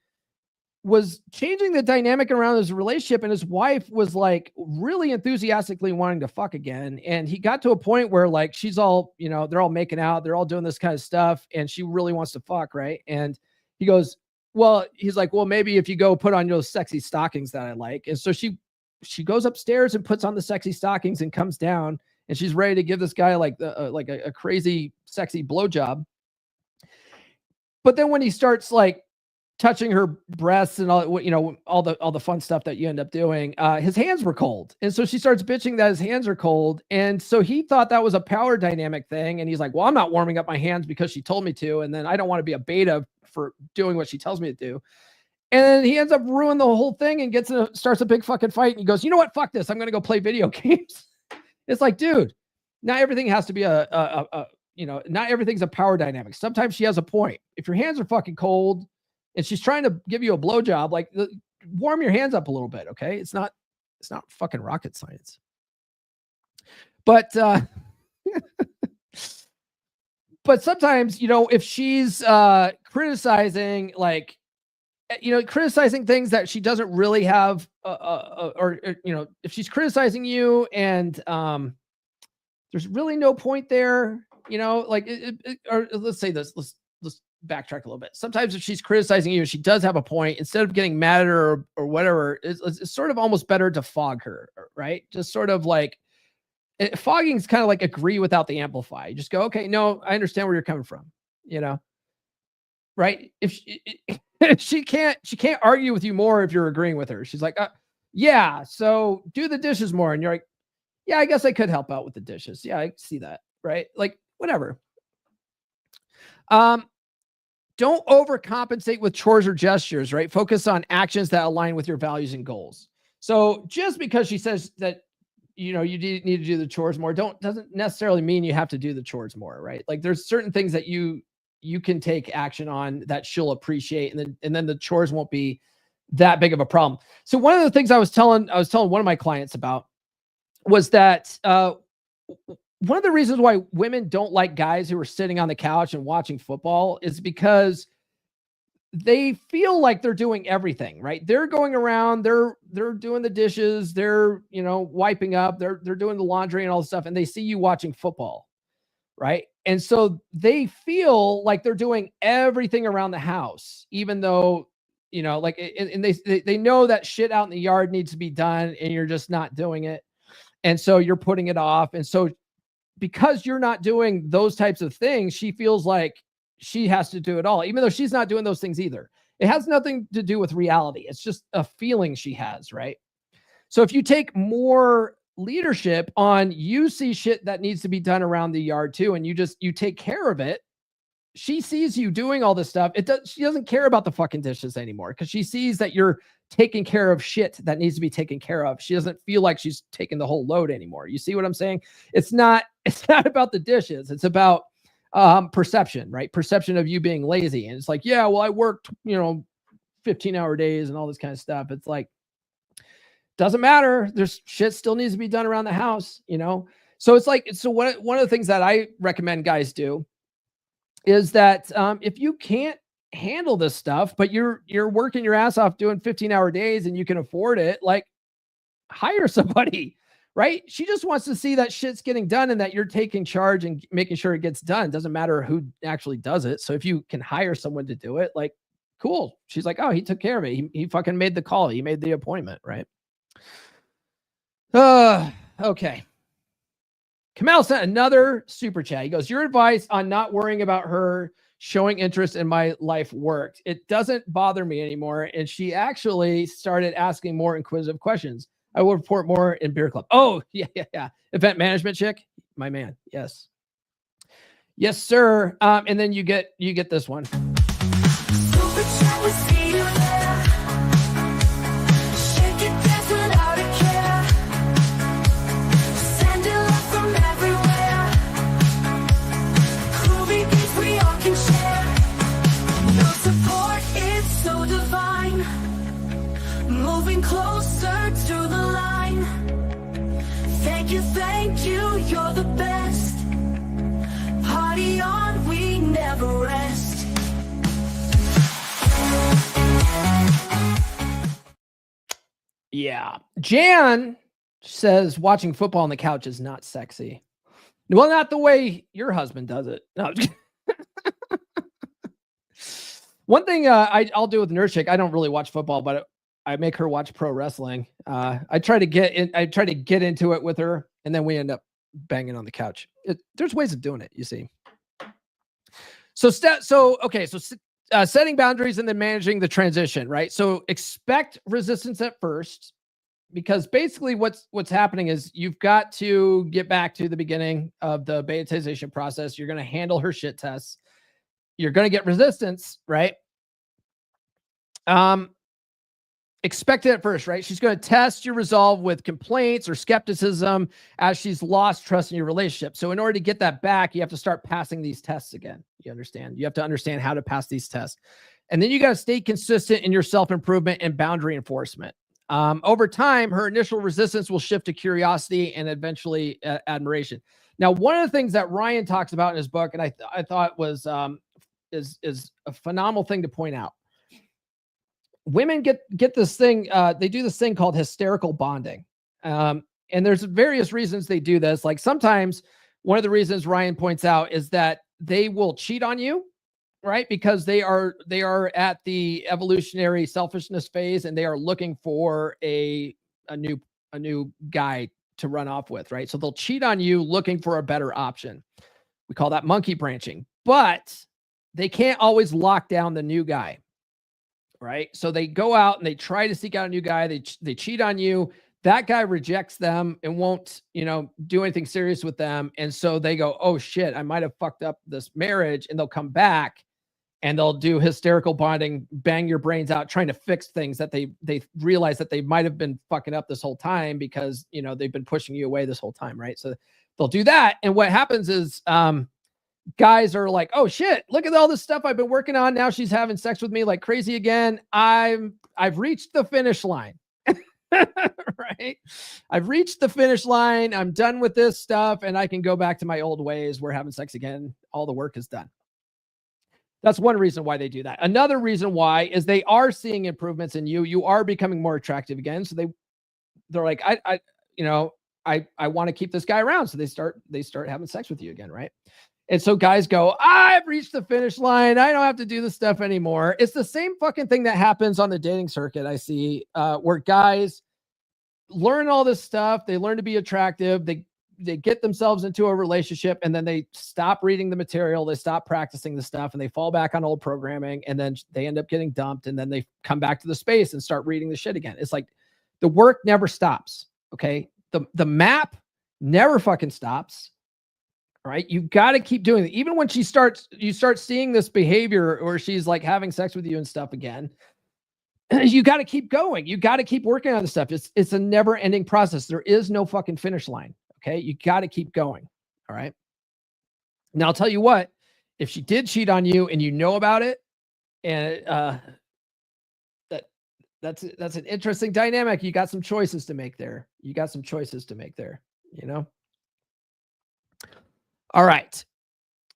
was changing the dynamic around his relationship, and his wife was like really enthusiastically wanting to fuck again. And he got to a point where like, she's all, you know, they're all making out, they're all doing this kind of stuff, and she really wants to fuck. Right. And he's like, well, maybe if you go put on those sexy stockings that I like. And so she goes upstairs and puts on the sexy stockings and comes down, and she's ready to give this guy like a crazy sexy blowjob. But then when he starts like touching her breasts and all, you know, all the fun stuff that you end up doing, his hands were cold. And so she starts bitching that his hands are cold. And so he thought that was a power dynamic thing. And he's like, well, I'm not warming up my hands because she told me to. And then I don't want to be a beta for doing what she tells me to do. And then he ends up ruining the whole thing and starts a big fucking fight. And he goes, you know what? Fuck this. I'm going to go play video games. It's like, dude, not everything has to be not everything's a power dynamic. Sometimes she has a point. If your hands are fucking cold and she's trying to give you a blowjob, like warm your hands up a little bit. Okay. It's not fucking rocket science, but, but sometimes, you know, if she's, criticizing, like, you know, criticizing things that she doesn't really have, or, you know, if she's criticizing you and, there's really no point there, you know, like, or let's say this, let's backtrack a little bit. Sometimes if she's criticizing you, she does have a point. Instead of getting mad at her or whatever, it's sort of almost better to fog her, right? Just sort of like fogging is kind of like agree without the amplify. You just go, okay, no, I understand where you're coming from, right? If she can't argue with you more if you're agreeing with her. She's like, yeah, so do the dishes more. And you're like, yeah, I guess I could help out with the dishes. Yeah, I see that, right? Like, whatever. Don't overcompensate with chores or gestures, right? Focus on actions that align with your values and goals. So just because she says that, you need to do the chores more, doesn't necessarily mean you have to do the chores more, right? Like there's certain things that you can take action on that she'll appreciate, and then the chores won't be that big of a problem. So one of the things I was telling one of my clients about was that one of the reasons why women don't like guys who are sitting on the couch and watching football is because they feel like they're doing everything, right? They're going around, they're doing the dishes, they're, wiping up, they're doing the laundry and all this stuff. And they see you watching football, right? And so they feel like they're doing everything around the house, even though, and they know that shit out in the yard needs to be done and you're just not doing it. And so you're putting it off. And so because you're not doing those types of things, she feels like she has to do it all, even though she's not doing those things either. It has nothing to do with reality. It's just a feeling she has, right? So if you take more leadership on, you see shit that needs to be done around the yard too, and you take care of it, she sees you doing all this stuff. She doesn't care about the fucking dishes anymore because she sees that you're taking care of shit that needs to be taken care of. She doesn't feel like she's taking the whole load anymore. You see what I'm saying? It's not about the dishes. It's about perception, right? Perception of you being lazy. And it's like, yeah, well, I worked, 15-hour days and all this kind of stuff. It's like, doesn't matter. There's shit still needs to be done around the house, So it's like, one of the things that I recommend guys do is that if you can't handle this stuff, but you're working your ass off doing 15-hour days and you can afford it, like hire somebody, right? She just wants to see that shit's getting done and that you're taking charge and making sure it gets done. Doesn't matter who actually does it. So if you can hire someone to do it, like, cool. She's like, oh, he took care of it. He fucking made the call. He made the appointment, right? Okay. Kamal sent another super chat. He goes, your advice on not worrying about her showing interest in my life worked. It doesn't bother me anymore. And she actually started asking more inquisitive questions. I will report more in beer club. Oh, yeah. Event management chick, my man. Yes, sir. And then you get this one. Super chat with see you there. Shake it, dance without a care. Send it love from everywhere. Groovy beats we all can share. No support, it's so divine. Moving closer to the line. Thank you, you're the best. Party on, we never rest. Yeah. Jan says watching football on the couch is not sexy. Well, not the way your husband does it. No. One thing I'll do with Nurse Chick, I don't really watch football, but I make her watch pro wrestling. I try to get into it with her, and then we end up banging on the couch. There's ways of doing it, you see. So setting boundaries and then managing the transition, right? So expect resistance at first, because basically what's happening is you've got to get back to the beginning of the betatization process. You're going to handle her shit tests. You're going to get resistance, right? Expect it at first, right? She's going to test your resolve with complaints or skepticism as she's lost trust in your relationship. So in order to get that back, you have to start passing these tests again. You understand? You have to understand how to pass these tests. And then you got to stay consistent in your self-improvement and boundary enforcement. Over time, her initial resistance will shift to curiosity and eventually admiration. Now, one of the things that Ryan talks about in his book, and I thought was is a phenomenal thing to point out. Women get this thing, they do this thing called hysterical bonding. And there's various reasons they do this. Like sometimes one of the reasons Ryan points out is that they will cheat on you right? Because they are at the evolutionary selfishness phase, and they are looking for a new guy to run off with, right? So they'll cheat on you looking for a better option. We call that monkey branching, but they can't always lock down the new guy, right? So they go out and they try to seek out a new guy. They cheat on you. That guy rejects them and won't, do anything serious with them. And so they go, oh shit, I might have fucked up this marriage. And they'll come back and they'll do hysterical bonding, bang your brains out, trying to fix things that they realize that they might have been fucking up this whole time because, they've been pushing you away this whole time, right? So they'll do that. And what happens is guys are like, oh shit, look at all this stuff I've been working on. Now she's having sex with me like crazy again. I've reached the finish line. Right? I've reached the finish line. I'm done with this stuff and I can go back to my old ways. We're having sex again. All the work is done. That's one reason why they do that. Another reason why is they are seeing improvements in you. You are becoming more attractive again. So they're like, I want to keep this guy around. So they start having sex with you again. Right. And so guys go, I've reached the finish line. I don't have to do this stuff anymore. It's the same fucking thing that happens on the dating circuit. I see where guys learn all this stuff. They learn to be attractive. They get themselves into a relationship and then they stop reading the material. They stop practicing the stuff and they fall back on old programming and then they end up getting dumped and then they come back to the space and start reading the shit again. It's like the work never stops. Okay. The map never fucking stops. Right. You got to keep doing it. Even when you start seeing this behavior or she's like having sex with you and stuff again, you got to keep going. You got to keep working on this stuff. It's a never ending process. There is no fucking finish line. Okay. You got to keep going. All right. Now I'll tell you what, if she did cheat on you and you know about it, and that's an interesting dynamic. You got some choices to make there. All right.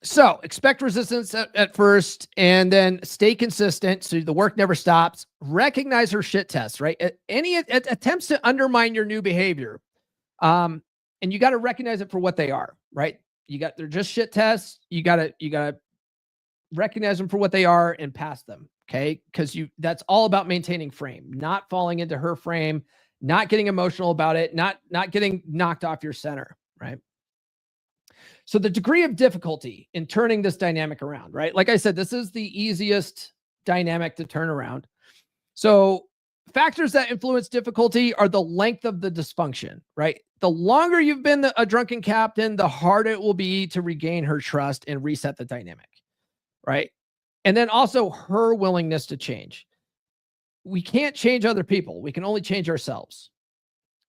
So expect resistance at first and then stay consistent. So the work never stops. Recognize her shit tests, right? Any attempts to undermine your new behavior. And you got to recognize it for what they are, right? They're just shit tests. You got to recognize them for what they are and pass them. Okay. Cause that's all about maintaining frame, not falling into her frame, not getting emotional about it, not getting knocked off your center. Right. So the degree of difficulty in turning this dynamic around, right? Like I said, this is the easiest dynamic to turn around. So factors that influence difficulty are the length of the dysfunction, right? The longer you've been a drunken captain, the harder it will be to regain her trust and reset the dynamic, right? And then also her willingness to change. We can't change other people. We can only change ourselves,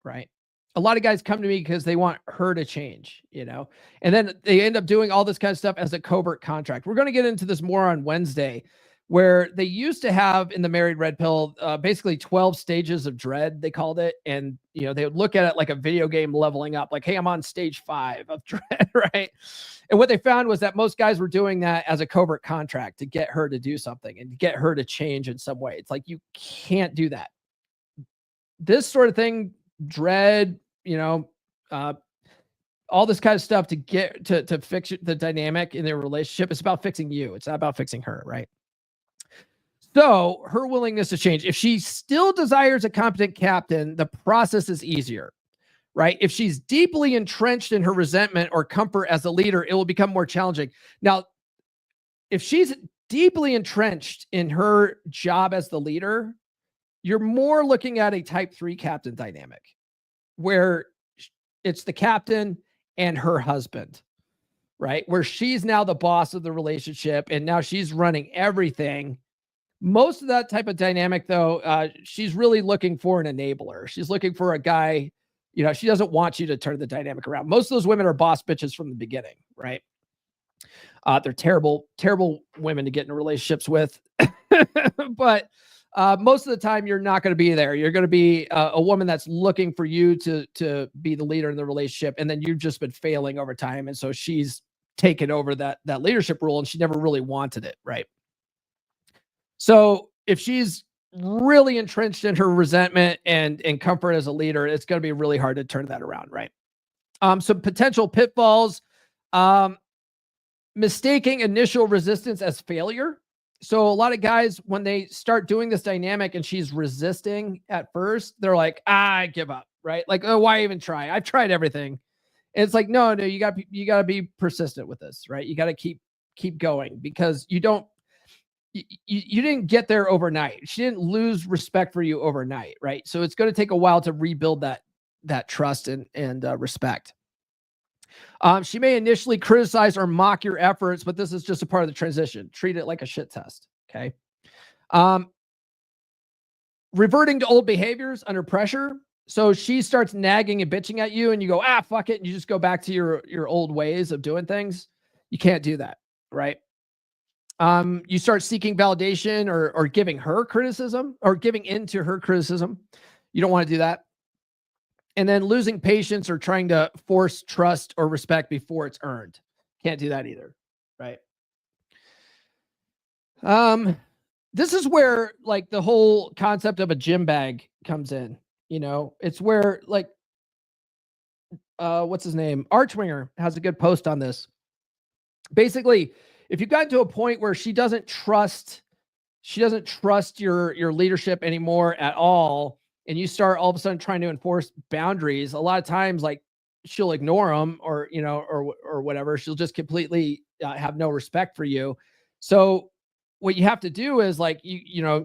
right? A lot of guys come to me because they want her to change, and then they end up doing all this kind of stuff as a covert contract. We're going to get into this more on Wednesday, where they used to have in the Married Red Pill, basically 12 stages of dread, they called it. And, they would look at it like a video game leveling up, like, hey, I'm on stage 5 of dread, right? And what they found was that most guys were doing that as a covert contract to get her to do something and get her to change in some way. It's like, you can't do that. This sort of thing, dread, all this kind of stuff to get to fix the dynamic in their relationship. It's about fixing you. It's not about fixing her, right? So her willingness to change. If she still desires a competent captain, the process is easier, right? If she's deeply entrenched in her resentment or comfort as a leader, it will become more challenging. Now, if she's deeply entrenched in her job as the leader, you're more looking at a type 3 captain dynamic where it's the captain and her husband, right? Where she's now the boss of the relationship and now she's running everything. Most of that type of dynamic, though, she's really looking for an enabler. She's looking for a guy, she doesn't want you to turn the dynamic around. Most of those women are boss bitches from the beginning, right? They're terrible, terrible women to get into relationships with. But most of the time you're not going to be there. You're going to be a woman that's looking for you to be the leader in the relationship. And then you've just been failing over time. And so she's taken over that leadership role and she never really wanted it. Right. So if she's really entrenched in her resentment and comfort as a leader, it's going to be really hard to turn that around. Right. Some potential pitfalls, mistaking initial resistance as failure. So a lot of guys, when they start doing this dynamic and she's resisting at first, they're like, I give up, right? Like, oh, why even try? I've tried everything. And it's like, no, you got to be persistent with this, right? You got to keep going, because you didn't get there overnight. She didn't lose respect for you overnight, right? So it's going to take a while to rebuild that trust and respect. She may initially criticize or mock your efforts, but this is just a part of the transition. Treat it like a shit test. Okay. Reverting to old behaviors under pressure. So she starts nagging and bitching at you and you go, fuck it. And you just go back to your old ways of doing things. You can't do that. Right. You start seeking validation or giving her criticism or giving into her criticism. You don't want to do that. And then losing patience or trying to force trust or respect before it's earned. Can't do that either. Right. This is where like the whole concept of a gym bag comes in. You know, it's where like, what's his name? Archwinger has a good post on this. Basically, if you've gotten to a point where she doesn't trust your leadership anymore at all, and you start all of a sudden trying to enforce boundaries, a lot of times like she'll ignore them or whatever. She'll just completely have no respect for you. So what you have to do is like, you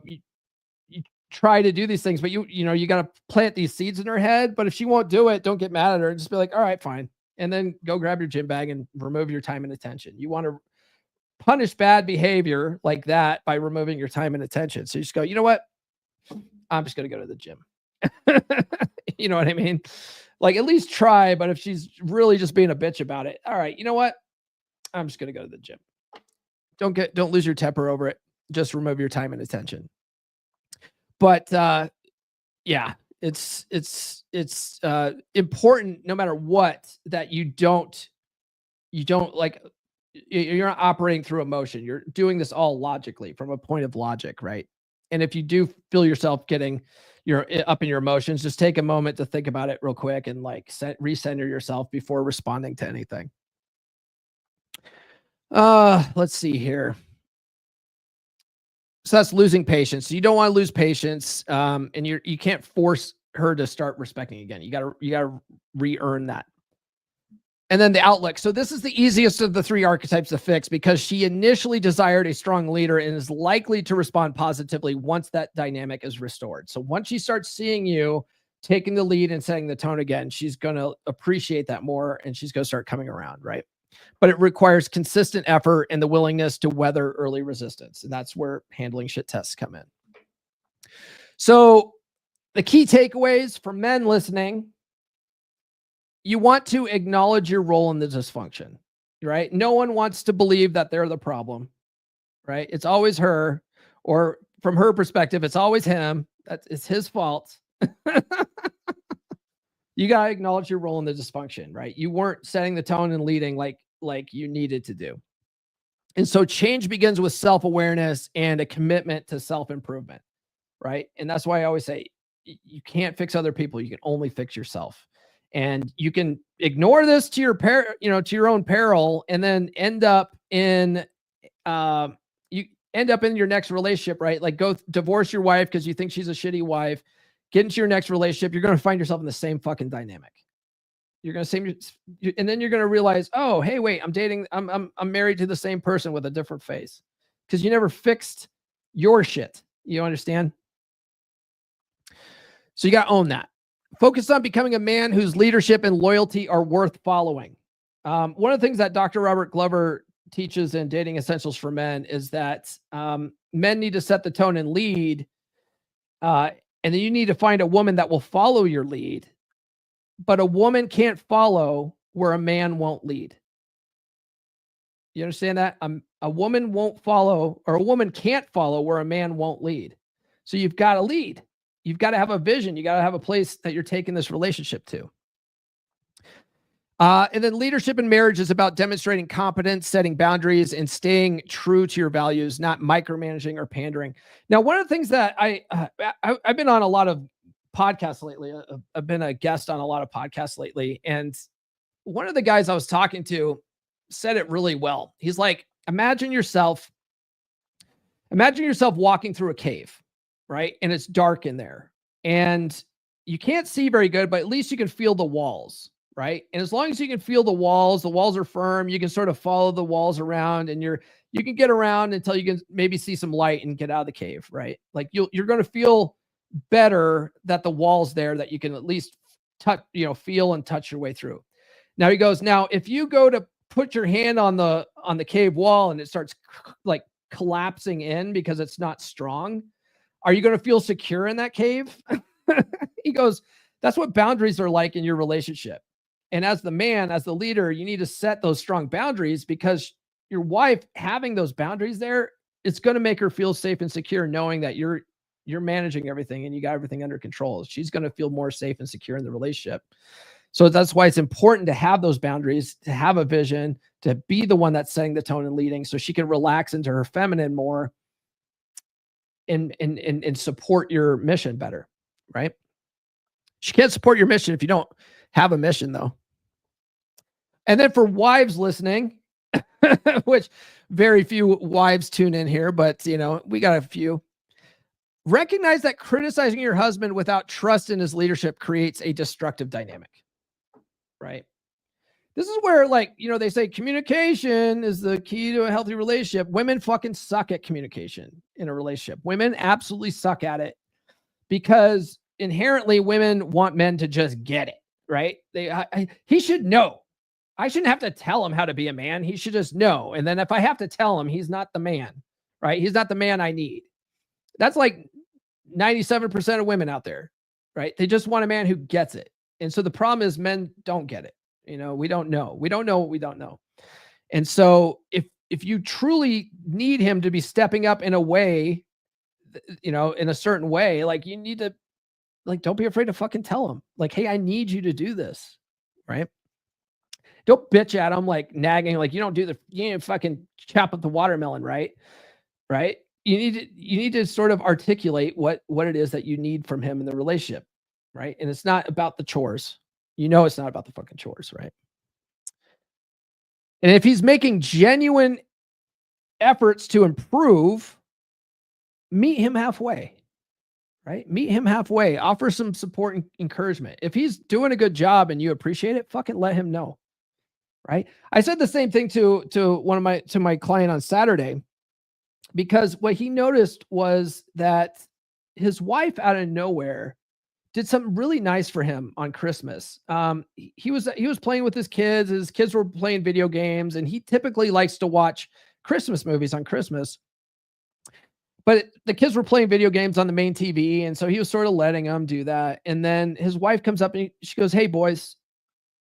try to do these things, but you got to plant these seeds in her head. But if she won't do it, don't get mad at her. Just be like, all right, fine. And then go grab your gym bag and remove your time and attention. You want to punish bad behavior like that by removing your time and attention. So you just go, you know what? I'm just going to go to the gym. You know what I mean? Like at least try, but if she's really just being a bitch about it, all right, you know what? I'm just going to go to the gym. Don't lose your temper over it. Just remove your time and attention. But yeah, it's important no matter what, that you don't like, you're not operating through emotion. You're doing this all logically from a point of logic, right? And if you do feel yourself getting up in your emotions, just take a moment to think about it real quick and like recenter yourself before responding to anything. Let's see here. So that's losing patience. So you don't want to lose patience. And you can't force her to start respecting again. You gotta re-earn that. And then the outlook. So this is the easiest of the three archetypes to fix, because she initially desired a strong leader and is likely to respond positively once that dynamic is restored. So once she starts seeing you taking the lead and setting the tone again, she's going to appreciate that more and she's going to start coming around, right? But it requires consistent effort and the willingness to weather early resistance. And that's where handling shit tests come in. So the key takeaways for men listening: you want to acknowledge your role in the dysfunction, right? No one wants to believe that they're the problem, right? It's always her, or from her perspective, it's always him. It's his fault. You got to acknowledge your role in the dysfunction, right? You weren't setting the tone and leading like you needed to do. And so change begins with self-awareness and a commitment to self-improvement, right? And that's why I always say you can't fix other people. You can only fix yourself. And you can ignore this to your own peril, and then end up in your next relationship, right? Like go divorce your wife because you think she's a shitty wife. Get into your next relationship. You're going to find yourself in the same fucking dynamic. You're going to and then you're going to realize, oh, hey, wait, I'm married to the same person with a different face, because you never fixed your shit. You understand? So you got to own that. Focus on becoming a man whose leadership and loyalty are worth following. One of the things that Dr. Robert Glover teaches in Dating Essentials for Men is that men need to set the tone and lead. And then you need to find a woman that will follow your lead. But a woman can't follow where a man won't lead. You understand that? A woman won't follow, or a woman can't follow where a man won't lead. So you've got to lead. You've got to have a vision. You got to have a place that you're taking this relationship to. And then leadership in marriage is about demonstrating competence, setting boundaries, and staying true to your values, not micromanaging or pandering. Now, one of the things that I've been on a lot of podcasts lately. I've been a guest on a lot of podcasts lately. And one of the guys I was talking to, said it really well. He's like, imagine yourself walking through a cave, right? And it's dark in there and you can't see very good, but at least you can feel the walls, right? And as long as you can feel the walls are firm, you can sort of follow the walls around and you can get around until you can maybe see some light and get out of the cave, right? Like you're going to feel better that the wall's there, that you can at least touch, feel and touch your way through. Now he goes, now if you go to put your hand on the cave wall and it starts like collapsing in because it's not strong, are you going to feel secure in that cave? He goes, that's what boundaries are like in your relationship. And as the man, as the leader, you need to set those strong boundaries, because your wife having those boundaries there, it's going to make her feel safe and secure, knowing that you're managing everything and you got everything under control. She's going to feel more safe and secure in the relationship. So that's why it's important to have those boundaries, to have a vision, to be the one that's setting the tone and leading, so she can relax into her feminine more and support your mission better, right? She can't support your mission if you don't have a mission, though. And then for wives listening, which very few wives tune in here, but we got a few. Recognize that criticizing your husband without trust in his leadership creates a destructive dynamic, right? This is where, they say communication is the key to a healthy relationship. Women fucking suck at communication in a relationship. Women absolutely suck at it, because inherently women want men to just get it, right? He should know. I shouldn't have to tell him how to be a man. He should just know. And then if I have to tell him, he's not the man, right? He's not the man I need. That's like 97% of women out there, right? They just want a man who gets it. And so the problem is men don't get it. We don't know. We don't know what we don't know. And so if you truly need him to be stepping up in a way, in a certain way, you need to, don't be afraid to fucking tell him, hey, I need you to do this, right? Don't bitch at him, nagging, you need to fucking chop up the watermelon, right? Right? You need to sort of articulate what it is that you need from him in the relationship, right? And it's not about the chores. It's not about the fucking chores, right? And if he's making genuine efforts to improve, meet him halfway, right? Meet him halfway. Offer some support and encouragement. If he's doing a good job and you appreciate it, fucking let him know, right? I said the same thing to my client on Saturday, because what he noticed was that his wife out of nowhere did something really nice for him on Christmas. He was playing with his kids. His kids were playing video games, and he typically likes to watch Christmas movies on Christmas. But the kids were playing video games on the main TV, and so he was sort of letting them do that. And then his wife comes up and she goes, "Hey, boys,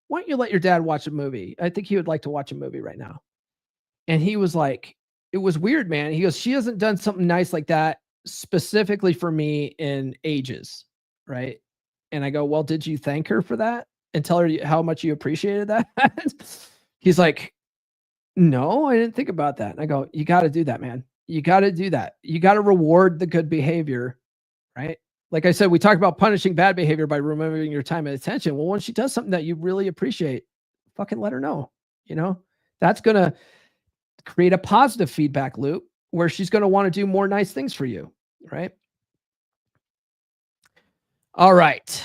why don't you let your dad watch a movie? I think he would like to watch a movie right now." And he was like, it was weird, man. He goes, "She hasn't done something nice like that specifically for me in ages." Right. And I go, "Well, did you thank her for that and tell her how much you appreciated that?" He's like, "No, I didn't think about that." And I go, "You got to do that, man. You got to do that. You got to reward the good behavior." Right. Like I said, we talk about punishing bad behavior by removing your time and attention. Well, when she does something that you really appreciate, fucking let her know. That's going to create a positive feedback loop where she's going to want to do more nice things for you. Right. All right.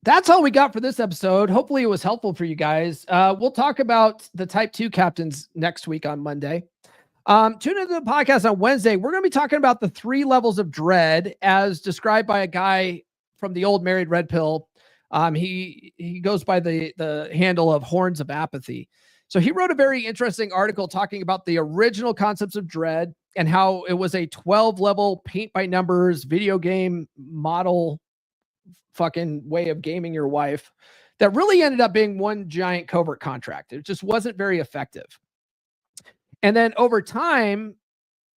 That's all we got for this episode. Hopefully it was helpful for you guys. We'll talk about the type 2 captains next week on Monday. Tune into the podcast on Wednesday. We're going to be talking about the 3 levels of dread as described by a guy from the old Married Red Pill. He goes by the handle of Horns of Apathy. So he wrote a very interesting article talking about the original concepts of dread and how it was a 12-level paint by numbers video game model fucking way of gaming your wife that really ended up being one giant covert contract. It just wasn't very effective. And then over time,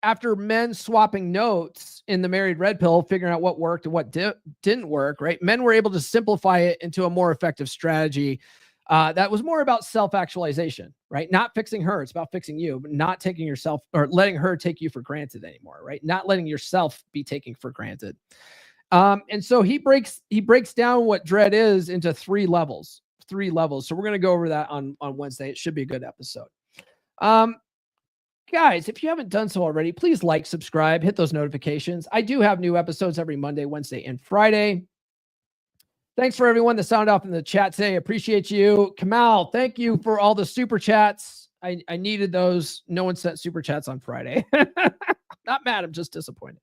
after men swapping notes in the Married Red Pill, figuring out what worked and what didn't work, right? Men were able to simplify it into a more effective strategy that was more about self-actualization, right? Not fixing her. It's about fixing you, but not taking yourself or letting her take you for granted anymore, right? Not letting yourself be taken for granted. And so he breaks down what dread is into 3 levels. So we're going to go over that on Wednesday. It should be a good episode. Guys, if you haven't done so already, please like, subscribe, hit those notifications. I do have new episodes every Monday, Wednesday, and Friday. Thanks for everyone that sounded off in the chat today. Appreciate you. Kamal, thank you for all the super chats. I needed those. No one sent super chats on Friday. Not mad. I'm just disappointed.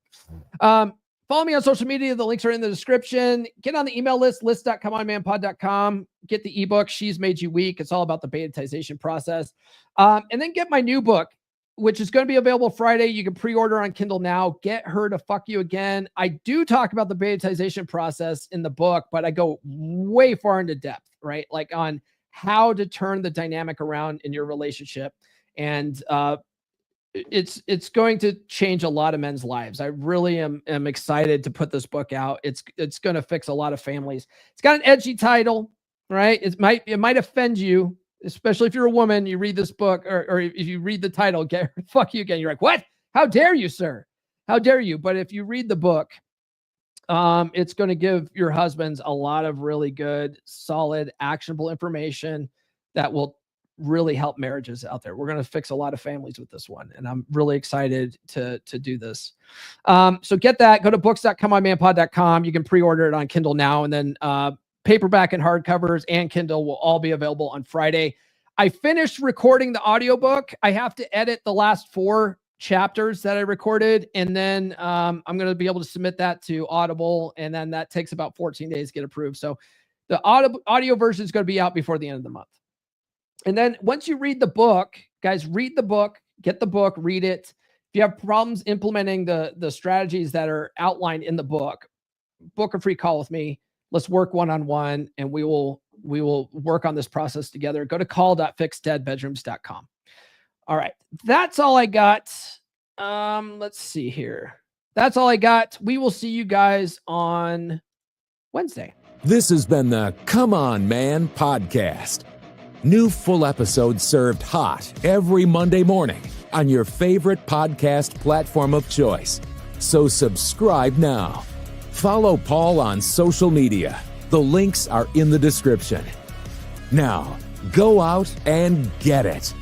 Follow me on social media. The links are in the description. Get on the email list, list.comeonmanpod.com. Get the ebook, She's Made You Weak. It's all about the betaization process. And then get my new book, which is going to be available Friday. You can pre-order on Kindle now. Get Her to Fuck You Again. I do talk about the betaization process in the book, but I go way far into depth, right? Like on how to turn the dynamic around in your relationship. And it's going to change a lot of men's lives. I really am excited to put this book out. It's going to fix a lot of families. It's got an edgy title, right? It might offend you, especially if you're a woman. You read this book, or if you read the title, Get Her to Fuck You Again, you're like, what? How dare you, sir? How dare you? But if you read the book, it's going to give your husbands a lot of really good, solid, actionable information that will really help marriages out there. We're going to fix a lot of families with this one, and I'm really excited to do this. So get that. Go to books.comeonmanpod.com. You can pre-order it on Kindle now, and then paperback and hardcovers and Kindle will all be available on Friday. I finished recording the audiobook. I have to edit the last 4 chapters that I recorded, and then I'm going to be able to submit that to Audible, and then that takes about 14 days to get approved. So the audio version is going to be out before the end of the month. And then once you read the book, guys, read the book, get the book, read it. If you have problems implementing the strategies that are outlined in the book, book a free call with me. Let's work one-on-one, and we will work on this process together. Go to call.fixdeadbedrooms.com. All right. That's all I got. Let's see here. That's all I got. We will see you guys on Wednesday. This has been the Come On Man podcast. New full episodes served hot every Monday morning on your favorite podcast platform of choice. So subscribe now. Follow Paul on social media. The links are in the description. Now, go out and get it.